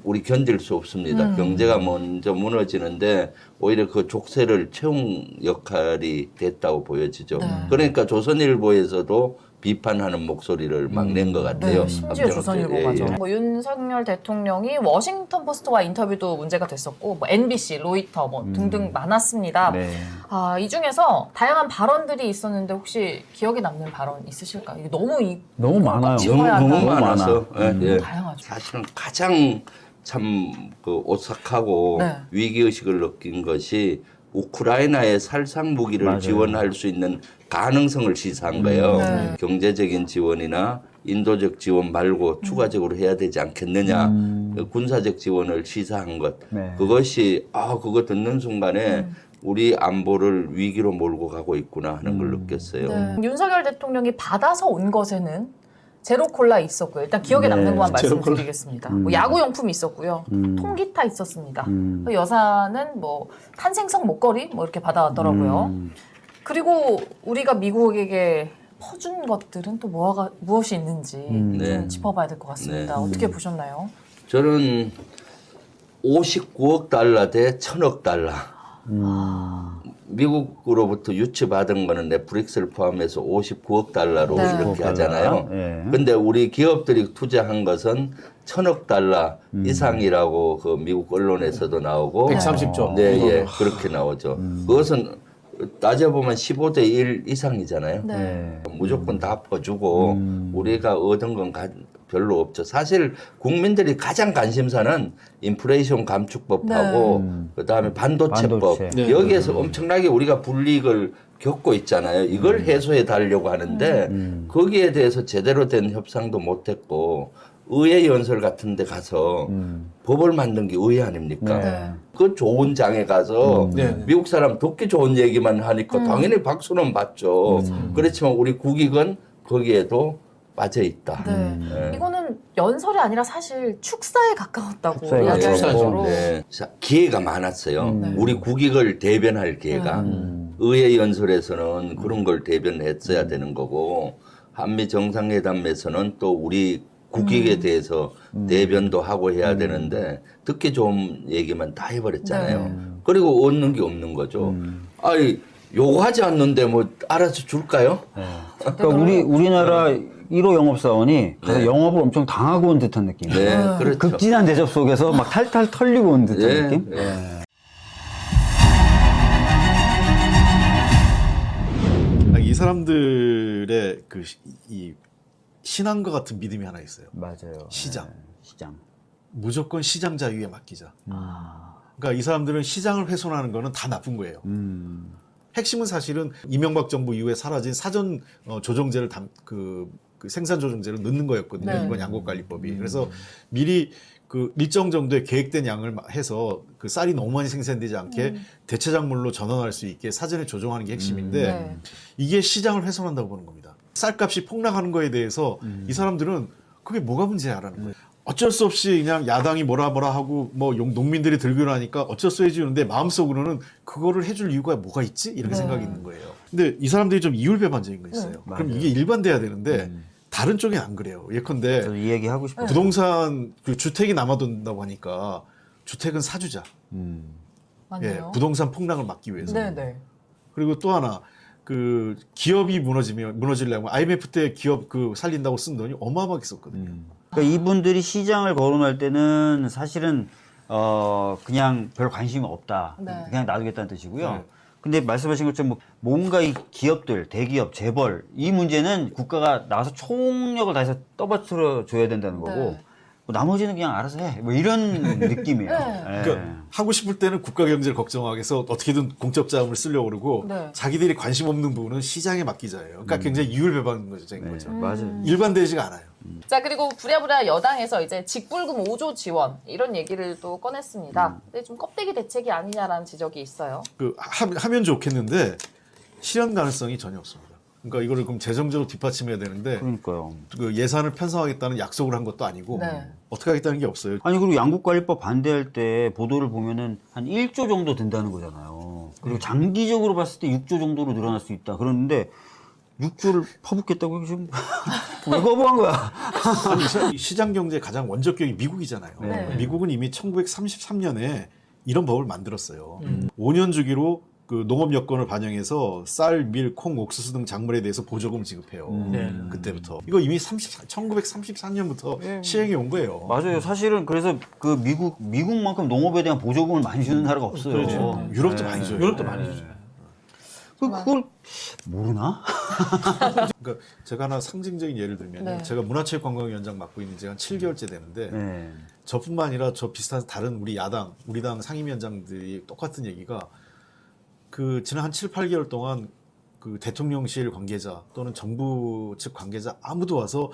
우리 견딜 수 없습니다. 경제가 먼저 무너지는데 오히려 그 족쇄를 채운 역할이 됐다고 보여지죠. 그러니까 조선일보에서도 비판하는 목소리를 막 낸 것 같아요.
심지어 조선일보가죠. 뭐 윤석열 대통령이 워싱턴 포스트와 인터뷰도 문제가 됐었고, 뭐 NBC, 로이터 뭐 등등 많았습니다. 이 중에서 다양한 발언들이 있었는데 혹시 기억에 남는 발언 있으실까요? 이게
너무 많아요.
너무 많아서
다양하죠.
사실은 가장 참 그 오싹하고 위기의식을 느낀 것이 우크라이나에 살상 무기를 지원할 수 있는 가능성을 시사한 거예요. 경제적인 지원이나 인도적 지원 말고 추가적으로 해야 되지 않겠느냐. 군사적 지원을 시사한 것. 그것이 그거 듣는 순간에 우리 안보를 위기로 몰고 가고 있구나 하는 걸 느꼈어요.
윤석열 대통령이 받아서 온 것에는 제로콜라 있었고요. 일단 기억에 남는 것만 말씀드리겠습니다. 뭐 야구용품이 있었고요. 통기타 있었습니다. 여사는 뭐 탄생성 목걸이 뭐 이렇게 받아왔더라고요. 그리고 우리가 미국에게 퍼준 것들은 또 무엇이 있는지 좀 짚어봐야 될 것 같습니다. 어떻게 보셨나요?
저는 59억 달러 대 1000억 달러. 미국으로부터 유치받은 거는 넷플릭스를 포함해서 59억 달러로 이렇게 하잖아요. 근데 우리 기업들이 투자한 것은 1000억 달러 이상이라고 그 미국 언론에서도 나오고
130조.
그렇게 나오죠. 그것은 따져보면 15대 1 이상이잖아요.
네.
무조건 다 퍼주고 우리가 얻은 건 별로 없죠. 사실 국민들이 가장 관심사는 인플레이션 감축법하고 그다음에 반도체법
반도체.
여기에서 엄청나게 우리가 불이익을 겪고 있잖아요. 이걸 해소해 달려고 하는데 거기에 대해서 제대로 된 협상도 못했고 의회 연설 같은 데 가서 법을 만든 게 의회 아닙니까?
네.
그 좋은 장에 가서 미국 사람 듣기 좋은 얘기만 하니까 당연히 박수는 받죠. 그렇지만 우리 국익은 거기에도 빠져 있다.
이거는 연설이 아니라 사실 축사에 가까웠다고
축사에
이야기할
가까웠고.
정도로.
자, 기회가 많았어요. 우리 국익을 대변할 기회가. 의회 연설에서는 그런 걸 대변했어야 되는 거고 한미 정상회담에서는 또 우리 국익에 대해서 대변도 하고 해야 되는데 듣기 좋은 얘기만 다 해버렸잖아요. 그리고 얻는 게 없는 거죠. 아니 요구하지 않는데 뭐 알아서 줄까요?
그러니까 우리나라 1호 영업사원이 가서 영업을 엄청 당하고 온 듯한 느낌.
그렇죠.
극진한 대접 속에서 막 탈탈 털리고 온 듯한 느낌.
이 사람들의 이 신앙과 같은 믿음이 하나 있어요.
맞아요.
시장.
시장.
무조건 시장 자유에 맡기자. 그러니까 이 사람들은 시장을 훼손하는 거는 다 나쁜 거예요. 핵심은 사실은 이명박 정부 이후에 사라진 사전 조정제를 그 생산 조정제를 넣는 거였거든요. 이번 양곡관리법이. 그래서 미리 그 일정 정도의 계획된 양을 해서 그 쌀이 너무 많이 생산되지 않게 대체작물로 전환할 수 있게 사전에 조정하는 게 핵심인데 이게 시장을 훼손한다고 보는 겁니다. 쌀값이 폭락하는 거에 대해서 이 사람들은 그게 뭐가 문제야라는 거예요. 어쩔 수 없이 그냥 야당이 뭐라 하고 뭐 농민들이 들고 나니까 어쩔 수 해주는데 마음속으로는 그거를 해줄 이유가 뭐가 있지? 이렇게 생각이 있는 거예요. 근데 이 사람들이 좀 이율배반적인 거 있어요. 그럼 이게 일반돼야 되는데 다른 쪽이 안 그래요. 예컨대
이 얘기 하고 싶어요.
부동산 그 주택이 남아돈다고 하니까 주택은 사주자.
맞네요.
부동산 폭락을 막기 위해서.
네네.
그리고 또 하나 그 기업이 무너지려면 IMF 때 기업 그 살린다고 쓴 돈이 어마어마하게 썼거든요.
그러니까 이분들이 시장을 거론할 때는 사실은 그냥 별 관심이 없다. 그냥 놔두겠다는 뜻이고요. 근데 말씀하신 것처럼 뭔가 이 기업들, 대기업, 재벌 이 문제는 국가가 나와서 총력을 다해서 떠받들어 줘야 된다는 거고 뭐 나머지는 그냥 알아서 해. 뭐 이런 느낌이에요.
그러니까 하고 싶을 때는 국가 경제를 걱정하기 위해서 어떻게든 공적 자금을 쓰려고 그러고 자기들이 관심 없는 부분은 시장에 맡기자예요. 그러니까 굉장히 이율배반인 거죠.
맞아요.
일반되지가 않아요.
자, 그리고 부랴부랴 여당에서 이제 직불금 5조 지원 이런 얘기를 또 꺼냈습니다. 근데 좀 껍데기 대책이 아니냐라는 지적이 있어요.
하면 좋겠는데 실현 가능성이 전혀 없습니다. 그러니까 이거를 그럼 재정적으로 뒷받침해야 되는데
그러니까요.
그 예산을 편성하겠다는 약속을 한 것도 아니고 어떻게 하겠다는 게 없어요.
아니 그리고 양국관리법 반대할 때 보도를 보면은 한 1조 정도 된다는 거잖아요. 그리고 장기적으로 봤을 때 6조 정도로 늘어날 수 있다. 그런데 6조를 퍼붓겠다고 지금 왜 거부한 거야?
아니, 시장 경제의 가장 원적격이 미국이잖아요. 미국은 이미 1933년에 이런 법을 만들었어요. 5년 주기로 그 농업 여건을 반영해서 쌀, 밀, 콩, 옥수수 등 작물에 대해서 보조금을 지급해요. 그때부터. 이거 이미 1933년부터 시행해 온 거예요.
맞아요. 사실은 그래서 그 미국만큼 농업에 대한 보조금을 많이 주는 나라가 없어요.
그렇죠. 유럽도 많이 줘요.
유럽도 많이 주죠.
그걸 모르나?
그러니까 제가 하나 상징적인 예를 들면 제가 문화체육관광위원장 맡고 있는 지가 한 7개월째 되는데 저뿐만 아니라 저 비슷한 다른 우리 당 상임위원장들이 똑같은 얘기가 그 지난 한 7, 8개월 동안 그 대통령실 관계자 또는 정부 측 관계자 아무도 와서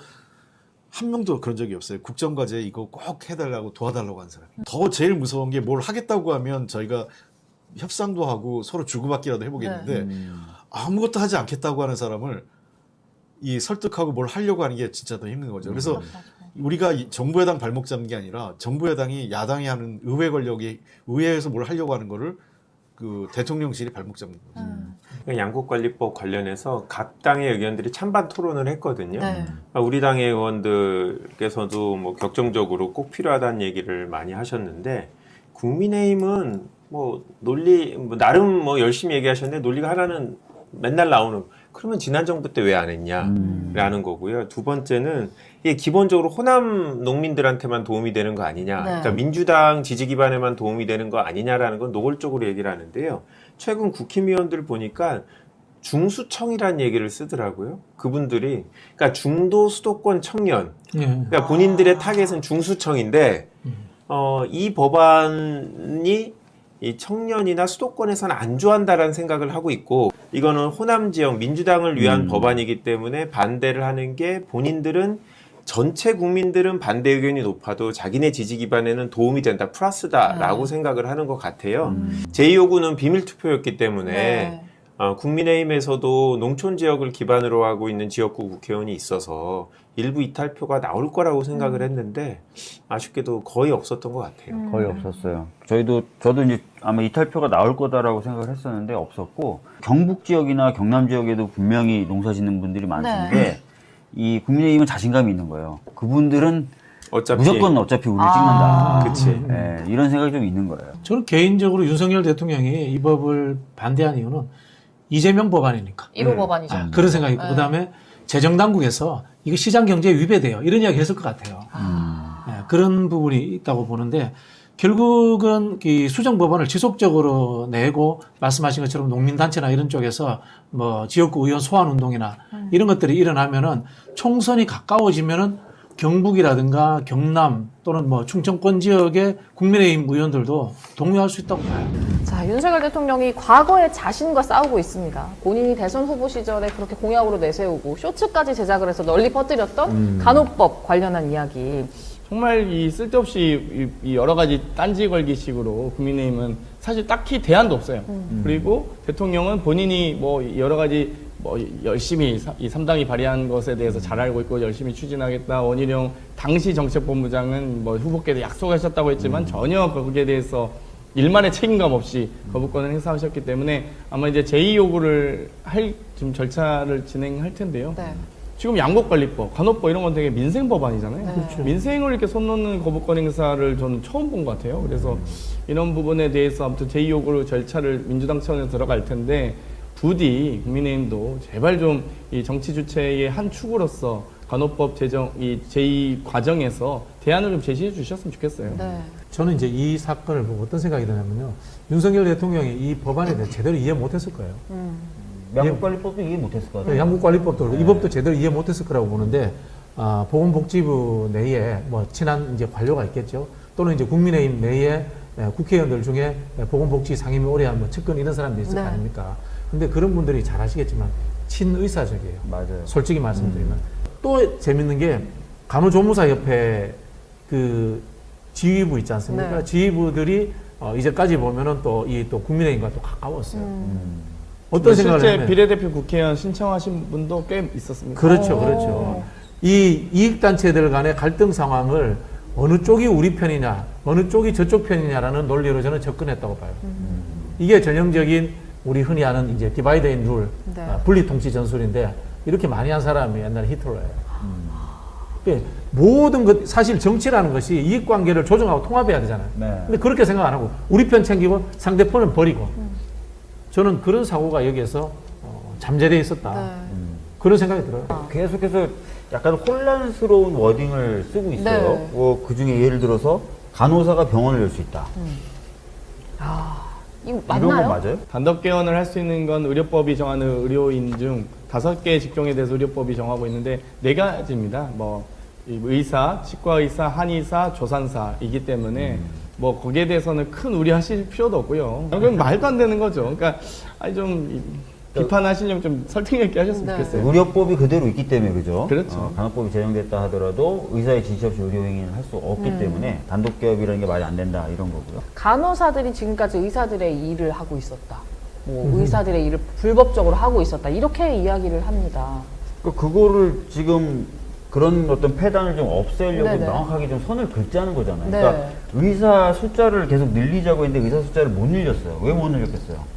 한 명도 그런 적이 없어요. 국정과제 이거 꼭 해달라고 도와달라고 한 사람. 더 제일 무서운 게 뭘 하겠다고 하면 저희가 협상도 하고 서로 주고받기라도 해보겠는데 아무것도 하지 않겠다고 하는 사람을 이 설득하고 뭘 하려고 하는 게 진짜 더 힘든 거죠. 그래서 우리가 정부 여당 발목 잡는 게 아니라 정부 여당이 야당이 하는 의회 권력이 의회에서 뭘 하려고 하는 거를 그 대통령실이 발목 잡는 거죠.
양국관리법 관련해서 각 당의 의견들이 찬반 토론을 했거든요. 그러니까 우리 당의 의원들께서도 뭐 격정적으로 꼭 필요하다는 얘기를 많이 하셨는데 국민의힘은 뭐 논리 나름 뭐 열심히 얘기하셨는데 논리가 하나는 맨날 나오는 그러면 지난 정부 때 왜 안 했냐라는 거고요. 두 번째는 이게 기본적으로 호남 농민들한테만 도움이 되는 거 아니냐. 그러니까 민주당 지지 기반에만 도움이 되는 거 아니냐라는 건 노골적으로 얘기를 하는데요. 최근 국힘의원들 보니까 중수청이라는 얘기를 쓰더라고요. 그분들이 그러니까 중도 수도권 청년, 그러니까 본인들의 타겟은 중수청인데 이 법안이 이 청년이나 수도권에서는 안 좋아한다라는 생각을 하고 있고 이거는 호남 지역 민주당을 위한 법안이기 때문에 반대를 하는 게 본인들은 전체 국민들은 반대 의견이 높아도 자기네 지지 기반에는 도움이 된다 플러스다라고 생각을 하는 것 같아요. 제2요구는 비밀투표였기 때문에 국민의힘에서도 농촌 지역을 기반으로 하고 있는 지역구 국회의원이 있어서 일부 이탈표가 나올 거라고 생각을 했는데 아쉽게도 거의 없었던 것 같아요.
거의 없었어요. 저도 이제 아마 이탈표가 나올 거다라고 생각을 했었는데 없었고 경북 지역이나 경남 지역에도 분명히 농사 짓는 분들이 많은데 이 국민의힘은 자신감이 있는 거예요. 그분들은 무조건 어차피 우리를 찍는다.
그치.
네, 이런 생각이 좀 있는 거예요.
저는 개인적으로 윤석열 대통령이 이 법을 반대한 이유는 이재명 법안이니까.
1호 법안이죠.
그런 생각이 있고 그다음에 재정당국에서 이거 시장 경제에 위배돼요. 이런 이야기 했을 것 같아요. 그런 부분이 있다고 보는데 결국은 이 수정 법안을 지속적으로 내고 말씀하신 것처럼 농민단체나 이런 쪽에서 뭐 지역구 의원 소환 운동이나 이런 것들이 일어나면은 총선이 가까워지면은 경북이라든가 경남 또는 뭐 충청권 지역의 국민의힘 의원들도 동요할 수 있다고 봐요.
자, 윤석열 대통령이 과거에 자신과 싸우고 있습니다. 본인이 대선 후보 시절에 그렇게 공약으로 내세우고 쇼츠까지 제작을 해서 널리 퍼뜨렸던 간호법 관련한 이야기.
정말 이 쓸데없이 이 여러 가지 딴지 걸기식으로 국민의힘은 사실 딱히 대안도 없어요. 그리고 대통령은 본인이 뭐 여러 가지 뭐 열심히 이 3당이 발의한 것에 대해서 잘 알고 있고 열심히 추진하겠다. 원희룡 당시 정책본부장은 뭐 후보께서 약속하셨다고 했지만 전혀 거기에 대해서 일말의 책임감 없이 거부권을 행사하셨기 때문에 아마 이제 제2요구를 할 지금 절차를 진행할 텐데요.
네.
지금 양곡관리법, 간호법 이런 건 되게 민생 법안이잖아요.
네.
그렇죠. 민생을 이렇게 손 놓는 거부권 행사를 저는 처음 본 것 같아요. 그래서 이런 부분에 대해서 아무튼 제2요구 절차를 민주당 차원에서 들어갈 텐데 부디 국민의힘도 제발 좀 이 정치 주체의 한 축으로서 간호법 제정 이 제2 과정에서 대안을 좀 제시해 주셨으면 좋겠어요.
네.
저는 이제 이 사건을 보고 어떤 생각이 드냐면요. 윤석열 대통령이 이 법안에 대해 제대로 이해 못했을 거예요.
양국관리법도 이해 못했을 것 같아요.
양국관리법도 그렇고 이 법도 제대로 이해 못했을 거라고 보는데 보건복지부 내에 뭐 친한 이제 관료가 있겠죠. 또는 이제 국민의힘 내에 국회의원들 중에 보건복지 상임위 오래 한 뭐 측근 이런 사람들이 있을 거 아닙니까? 근데 그런 분들이 잘 아시겠지만 친의사적이에요.
맞아요.
솔직히 말씀드리면. 또 재밌는 게 간호조무사협회 그 지휘부 있지 않습니까?
네.
지휘부들이 이제까지 보면은 또 국민의힘과 또 가까웠어요. 어떤 생각을
실제
하면
비례대표 국회의원 신청하신 분도 꽤 있었습니다.
그렇죠, 그렇죠. 이 이익단체들 간의 갈등 상황을 어느 쪽이 우리 편이냐, 어느 쪽이 저쪽 편이냐라는 논리로 저는 접근했다고 봐요. 이게 전형적인 우리 흔히 아는 이제 디바이드 앤 룰,
네.
분리통치 전술인데 이렇게 많이 한 사람이 옛날에 히틀러예요. 그러니까 모든 것, 사실 정치라는 것이 이익관계를 조정하고 통합해야 되잖아요.
네.
근데 그렇게 생각 안 하고 우리 편 챙기고 상대편은 버리고 저는 그런 사고가 여기에서 잠재되어 있었다.
네.
그런 생각이 들어요.
계속해서 약간 혼란스러운 워딩을 쓰고 있어요.
네.
그 중에 예를 들어서 간호사가 병원을 열 수 있다.
이거
이런 거
맞나요?
맞아요?
단독 개원을 할 수 있는 건 의료법이 정하는 의료인 중 5개의 직종에 대해서 의료법이 정하고 있는데 4가지입니다. 뭐 의사, 치과의사, 한의사, 조산사이기 때문에 뭐 거기에 대해서는 큰 우려하실 필요도 없고요. 그건 말도 안 되는 거죠. 그러니까 아니 좀 비판하시려면 좀 설득력 있게 하셨으면
네.
좋겠어요.
의료법이 그대로 있기 때문에 그죠?
그렇죠.
간호법이 제정됐다 하더라도 의사의 지시 없이 의료행위를 할 수 없기 때문에 단독 개업이라는 게 말이 안 된다 이런 거고요.
간호사들이 지금까지 의사들의 일을 하고 있었다. 뭐 의사들의 일을 불법적으로 하고 있었다. 이렇게 이야기를 합니다.
그거를 지금 그런 어떤 폐단을 좀 없애려고
네네.
명확하게 좀 선을 긋자는 거잖아요.
네.
그러니까 의사 숫자를 계속 늘리자고 했는데 의사 숫자를 못 늘렸어요. 왜 못 늘렸겠어요?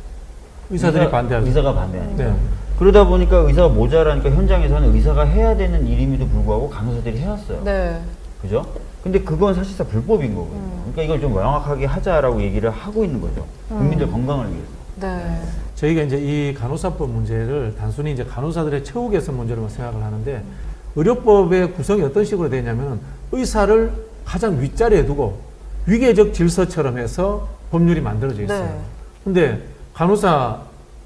의사들이 반대하죠.
의사가 반대하니까.
네.
그러다 보니까 의사가 모자라니까 현장에서는 의사가 해야 되는 일임에도 불구하고 간호사들이 해왔어요.
네.
그죠? 근데 그건 사실상 불법인 거거든요. 그러니까 이걸 좀 명확하게 하자라고 얘기를 하고 있는 거죠. 국민들 건강을 위해서.
네.
저희가 이제 이 간호사법 문제를 단순히 이제 간호사들의 처우 개선 문제로만 생각을 하는데 의료법의 구성이 어떤 식으로 되냐면 의사를 가장 윗자리에 두고 위계적 질서처럼 해서 법률이 만들어져 있어요.
네.
근데 간호사가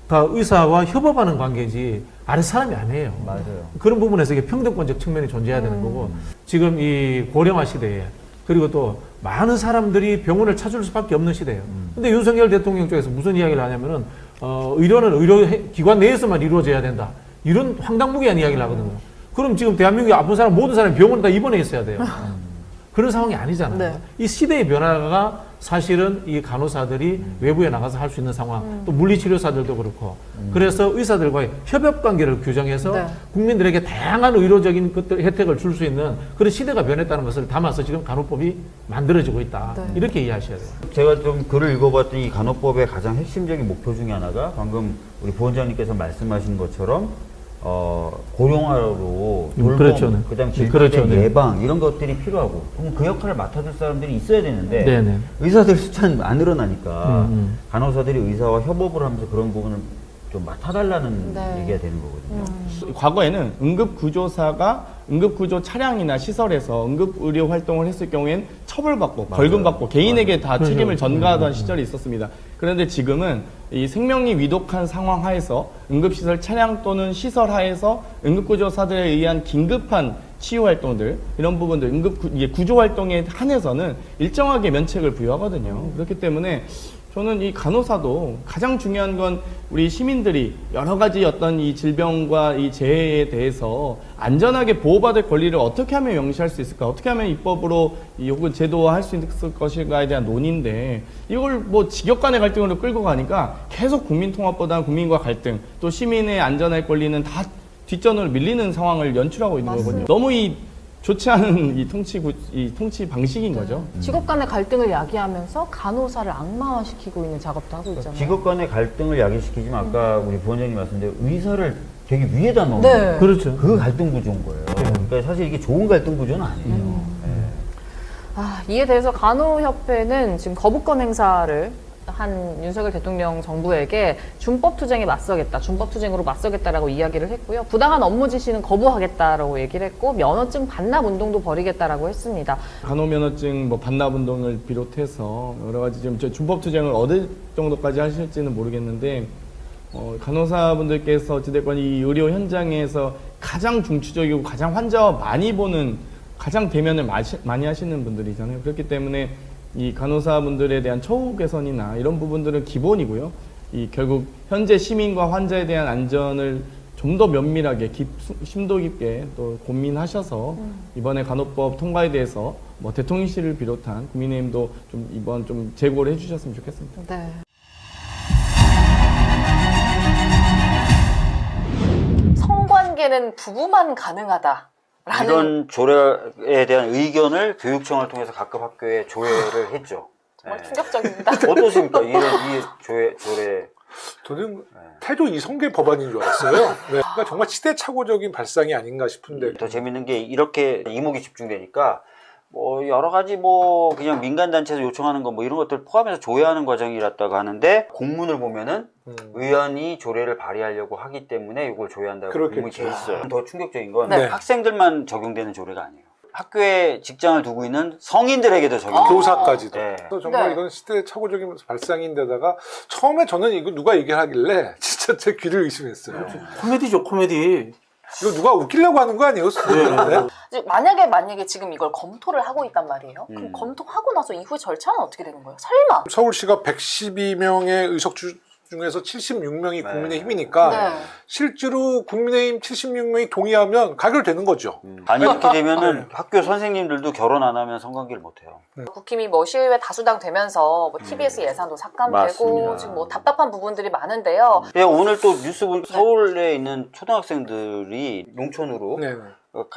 의사와 협업하는 관계지 아래 사람이 아니에요.
맞아요.
그런 부분에서 이게 평등권적 측면이 존재해야 되는 거고 지금 이 고령화 시대에 그리고 또 많은 사람들이 병원을 찾을 수밖에 없는 시대예요. 근데 윤석열 대통령 쪽에서 무슨 이야기를 하냐면은 의료는 의료기관 내에서만 이루어져야 된다. 이런 황당무계한 이야기를 하거든요. 그럼 지금 대한민국에 아픈 사람 모든 사람이 병원 다 입원해 있어야 돼요. 그런 상황이 아니잖아요.
네.
이 시대의 변화가 사실은 이 간호사들이 외부에 나가서 할 수 있는 상황, 또 물리치료사들도 그렇고, 그래서 의사들과의 협업 관계를 규정해서
네.
국민들에게 다양한 의료적인 것들 혜택을 줄 수 있는 그런 시대가 변했다는 것을 담아서 지금 간호법이 만들어지고 있다.
네.
이렇게 이해하셔야 돼요.
제가 좀 글을 읽어봤더니 이 간호법의 가장 핵심적인 목표 중에 하나가 방금 우리 부원장님께서 말씀하신 것처럼 고령화로 돌봄,
그렇죠, 네.
그다음 질병의
그렇죠, 네.
예방 이런 것들이 필요하고 그럼 그 역할을 맡아줄 사람들이 있어야 되는데
네, 네.
의사들 숫자는 안 늘어나니까 간호사들이 의사와 협업을 하면서 그런 부분을 좀 맡아달라는
네.
얘기가 되는 거거든요.
과거에는 응급구조사가 응급구조 차량이나 시설에서 응급의료 활동을 했을 경우엔 처벌받고 벌금받고 개인에게 다 책임을 전가하던 시절이 있었습니다. 그런데 지금은 이 생명이 위독한 상황 하에서 응급시설 차량 또는 시설 하에서 응급구조사들에 의한 긴급한 치유 활동들 이런 부분들 구조 활동에 한해서는 일정하게 면책을 부여하거든요. 그렇기 때문에 저는 이 간호사도 가장 중요한 건 우리 시민들이 여러 가지 어떤 이 질병과 이 재해에 대해서 안전하게 보호받을 권리를 어떻게 하면 명시할 수 있을까? 어떻게 하면 입법으로 혹은 제도화할 수 있을 것인가에 대한 논의인데 이걸 뭐 직역 간의 갈등으로 끌고 가니까 계속 국민 통합보다는 국민과 갈등 또 시민의 안전할 권리는 다 뒷전으로 밀리는 상황을 연출하고 있는 거거든요. 너무 좋지 않은 이 통치 방식인 거죠.
직업 간의 갈등을 야기하면서 간호사를 악마화시키고 있는 작업도 하고 있잖아요.
직업 간의 갈등을 야기시키지만 아까 우리 부원장님 말씀대로 의사를 되게 위에다 놓는
네.
거예요.
그렇죠.
그 갈등 구조인 거예요. 그러니까 사실 이게 좋은 갈등 구조는 아니에요.
이에 대해서 간호협회는 지금 거부권 행사를 한 윤석열 대통령 정부에게 준법투쟁에 맞서겠다, 준법투쟁으로 맞서겠다라고 이야기를 했고요. 부당한 업무 지시는 거부하겠다라고 얘기를 했고 면허증 반납 운동도 벌이겠다라고 했습니다.
간호면허증 반납 운동을 비롯해서 여러 가지 지금 준법투쟁을 어느 정도까지 하실지는 모르겠는데 간호사분들께서 어찌됐건 이 의료 현장에서 가장 중추적이고 가장 환자와 많이 보는 가장 대면을 많이 하시는 분들이잖아요. 그렇기 때문에 이 간호사분들에 대한 처우 개선이나 이런 부분들은 기본이고요. 결국 현재 시민과 환자에 대한 안전을 좀 더 면밀하게 심도 깊게 또 고민하셔서 이번에 간호법 통과에 대해서 대통령실을 비롯한 국민의힘도 좀 이번 좀 제고를 해주셨으면 좋겠습니다.
네.
성관계는 부부만 가능하다.
이런 조례에 대한 의견을 교육청을 통해서 각급 학교에 조회를 했죠.
정말 충격적입니다.
어떠십니까? 이 조례.
저는 태조 이성계 법안인 줄 알았어요. 네. 그러니까 정말 시대착오적인 발상이 아닌가 싶은데.
더 재밌는 게 이렇게 이목이 집중되니까 여러 가지 그냥 민간단체에서 요청하는 거 이런 것들 포함해서 조회하는 과정이랐다고 하는데 공문을 보면은 의원이 조례를 발의하려고 하기 때문에 이걸 조회한다고 공문이 돼 있어요. 더 충격적인 건 학생들만 적용되는 조례가 아니에요. 학교에 직장을 두고 있는 성인들에게도 적용돼요.
교사까지도.
네.
정말 이건 시대착오적인 발상인데다가 처음에 저는 이거 누가 얘기하길래 진짜 제 귀를 의심했어요.
코미디죠, 코미디.
이거 누가 웃기려고 하는 거 아니에요?
네. 만약에 지금 이걸 검토를 하고 있단 말이에요. 그럼 검토하고 나서 이후 절차는 어떻게 되는 거예요? 설마?
서울시가 112명의 의석주 중에서 76명이 국민의힘이니까
네.
실제로 국민의힘 76명이 동의하면 가결되는 거죠.
아니 이렇게 되면은 학교 선생님들도 결혼 안 하면 성관계를 못 해요.
국힘이 시의회 다수당 되면서 TBS 예산도 삭감되고
맞습니다.
지금 답답한 부분들이 많은데요.
오늘 또 뉴스 본 서울에 있는 초등학생들이 농촌으로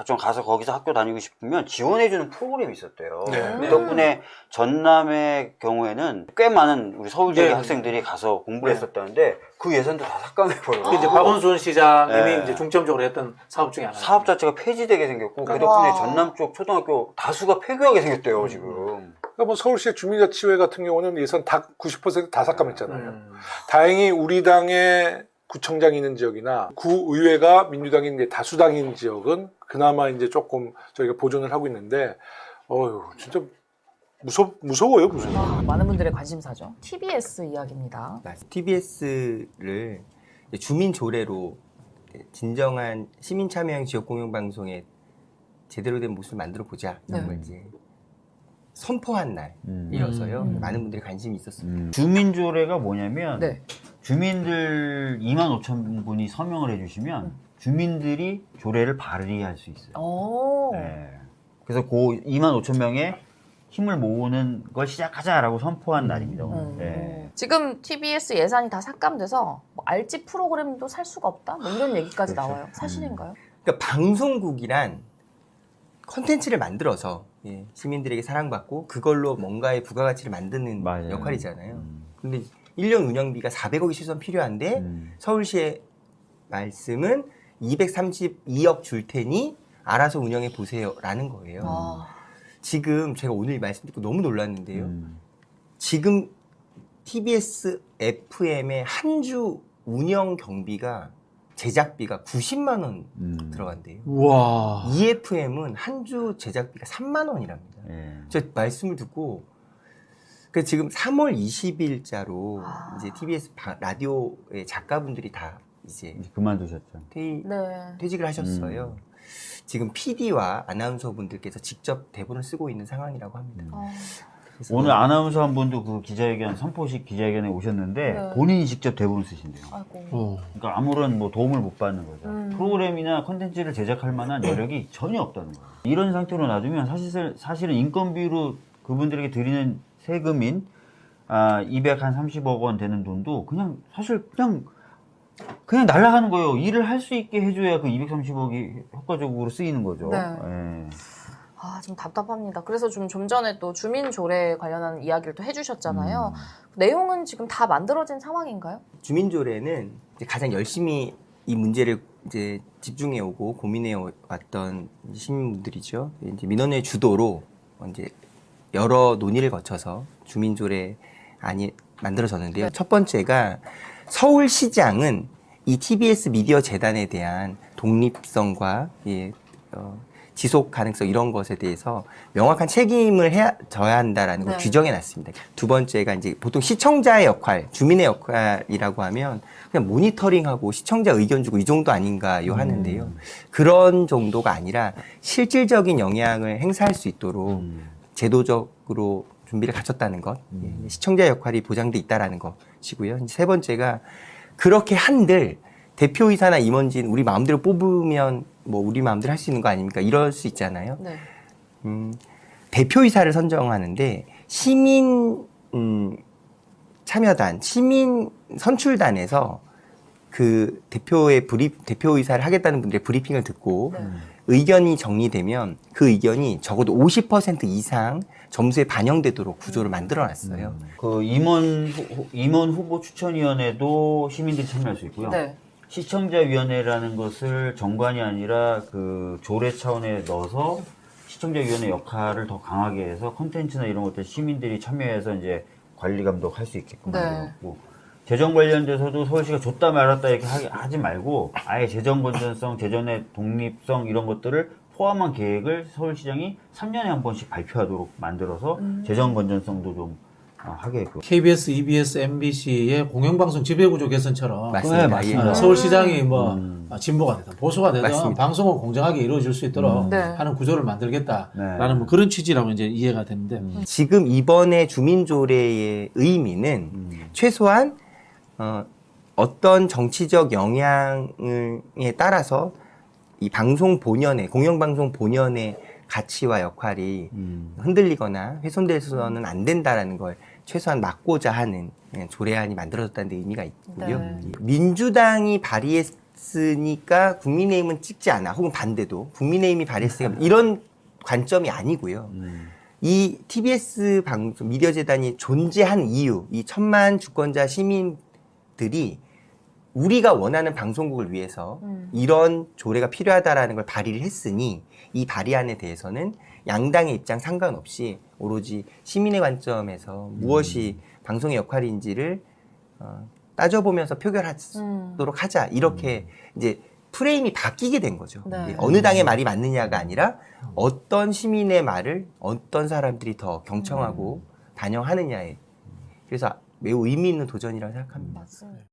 좀 가서 거기서 학교 다니고 싶으면 지원해주는 프로그램이 있었대요. 덕분에 전남의 경우에는 꽤 많은 우리 서울 지역 학생들이 가서 공부를 했었다는데 그 예산도 다 삭감해버려요.
이제 박원순 시장님이 이제 중점적으로 했던 사업 중에 하나.
사업 자체가 폐지되게 생겼고 그 덕분에 전남 쪽 초등학교 다수가 폐교하게 생겼대요 지금.
그러니까 서울시의 주민자치회 같은 경우는 예산 다 90% 다 삭감했잖아요. 다행히 우리 당의 구청장이 있는 지역이나 구의회가 민주당이 이제 다수당인 지역은 그나마 이제 조금 저희가 보존을 하고 있는데, 진짜 무서워요.
많은 분들의 관심사죠. TBS 이야기입니다.
TBS를 주민 조례로 진정한 시민 참여형 지역 공영 방송에 제대로 된 모습을 만들어 보자 이런 걸 이제 선포한 날이어서요. 많은 분들이 관심이 있었습니다.
주민조례가 뭐냐면
네.
주민들 2만 5천 분이 서명을 해주시면 주민들이 조례를 발의할 수 있어요. 네. 그래서 그 2만 5천 명의 힘을 모으는 걸 시작하자라고 선포한 날입니다. 오늘. 네.
지금 TBS 예산이 다 삭감돼서 뭐 알집 프로그램도 살 수가 없다? 뭐 이런 얘기까지
그렇죠.
나와요. 사실인가요?
그러니까 방송국이란 컨텐츠를 만들어서 시민들에게 사랑받고 그걸로 뭔가의 부가가치를 만드는 역할이잖아요. 근데 1년 운영비가 400억이 최소한 필요한데 서울시의 말씀은 232억 줄 테니 알아서 운영해 보세요라는 거예요. 지금 제가 오늘 말씀 듣고 너무 놀랐는데요. 지금 TBS FM의 한 주 운영 경비가 제작비가 90만 원 들어간대요.
우와.
EFM은 한 주 제작비가 3만 원이랍니다. 저 말씀을 듣고 그 지금 3월 20일자로 이제 TBS 라디오의 작가분들이 다 이제
그만두셨죠.
퇴직을 하셨어요. 지금 PD와 아나운서 분들께서 직접 대본을 쓰고 있는 상황이라고 합니다.
오늘 아나운서 한 분도 그 기자회견, 선포식 기자회견에 오셨는데 본인이 직접 대본을 쓰신대요. 그러니까 아무런 뭐 도움을 못 받는 거죠. 프로그램이나 컨텐츠를 제작할 만한 여력이 전혀 없다는 거예요. 이런 상태로 놔두면 사실은 인건비로 그분들에게 드리는 세금인 230억 원 되는 돈도 그냥 날아가는 거예요. 일을 할 수 있게 해줘야 그 230억이 효과적으로 쓰이는 거죠.
좀 답답합니다. 그래서 좀 전에 또 주민조례 관련한 이야기를 또 해주셨잖아요. 내용은 지금 다 만들어진 상황인가요?
주민조례는 이제 가장 열심히 이 문제를 이제 집중해 오고 고민해 왔던 시민분들이죠. 이제 민원회 주도로 이제 여러 논의를 거쳐서 주민조례 안이 만들어졌는데요. 첫 번째가 서울시장은 이 TBS 미디어 재단에 대한 독립성과 지속 가능성 이런 것에 대해서 명확한 책임을 져야 한다라는 걸 규정해 놨습니다. 두 번째가 이제 보통 시청자의 역할, 주민의 역할이라고 하면 그냥 모니터링하고 시청자 의견 주고 이 정도 아닌가요 하는데요. 그런 정도가 아니라 실질적인 영향을 행사할 수 있도록 제도적으로 준비를 갖췄다는 것, 시청자 역할이 보장돼 있다라는 것이고요. 세 번째가 그렇게 한들 대표이사나 임원진 우리 마음대로 뽑으면 뭐 우리 마음대로 할 수 있는 거 아닙니까? 이럴 수 있잖아요. 대표이사를 선정하는데 시민 참여단, 시민 선출단에서 그 대표이사를 하겠다는 분들의 브리핑을 듣고 의견이 정리되면 그 의견이 적어도 50% 이상 점수에 반영되도록 구조를 만들어놨어요.
그 임원 후보 추천위원회도 시민들이 참여할 수 있고요. 시청자위원회라는 것을 정관이 아니라 그 조례 차원에 넣어서 시청자위원회 역할을 더 강하게 해서 콘텐츠나 이런 것들 시민들이 참여해서 이제 관리 감독할 수 있게끔 만들었고 재정 관련돼서도 서울시가 줬다 말았다 이렇게 하지 말고 아예 재정 건전성, 재정의 독립성 이런 것들을 포함한 계획을 서울시장이 3년에 한 번씩 발표하도록 만들어서 재정 건전성도 좀 하게 했고.
KBS, EBS, MBC의 공영방송 지배구조 개선처럼
맞습니다. 맞습니다.
서울시장이 뭐 진보가 되든 보수가 되든
맞습니다.
방송은 공정하게 이루어질 수 있도록 하는 구조를 만들겠다라는 뭐 그런 취지라고 이제 이해가 되는데
지금 이번에 주민조례의 의미는 최소한 어떤 정치적 영향에 따라서 이 방송 본연의 공영방송 본연의 가치와 역할이 흔들리거나 훼손돼서는 안 된다라는 걸 최소한 막고자 하는 조례안이 만들어졌다는 데 의미가 있고요. 민주당이 발의했으니까 국민의힘은 찍지 않아. 혹은 반대도 국민의힘이 발의했으니까 이런 관점이 아니고요. 이 TBS 방송 미디어 재단이 존재한 이유, 이 1000만 주권자 시민들이 우리가 원하는 방송국을 위해서 이런 조례가 필요하다라는 걸 발의를 했으니 이 발의안에 대해서는 양당의 입장 상관없이 오로지 시민의 관점에서 무엇이 방송의 역할인지를 따져보면서 표결하도록 하자 이렇게 이제 프레임이 바뀌게 된 거죠.
네.
어느 당의 말이 맞느냐가 아니라 어떤 시민의 말을 어떤 사람들이 더 경청하고 반영하느냐에. 그래서 매우 의미 있는 도전이라고 생각합니다.
맞습니다.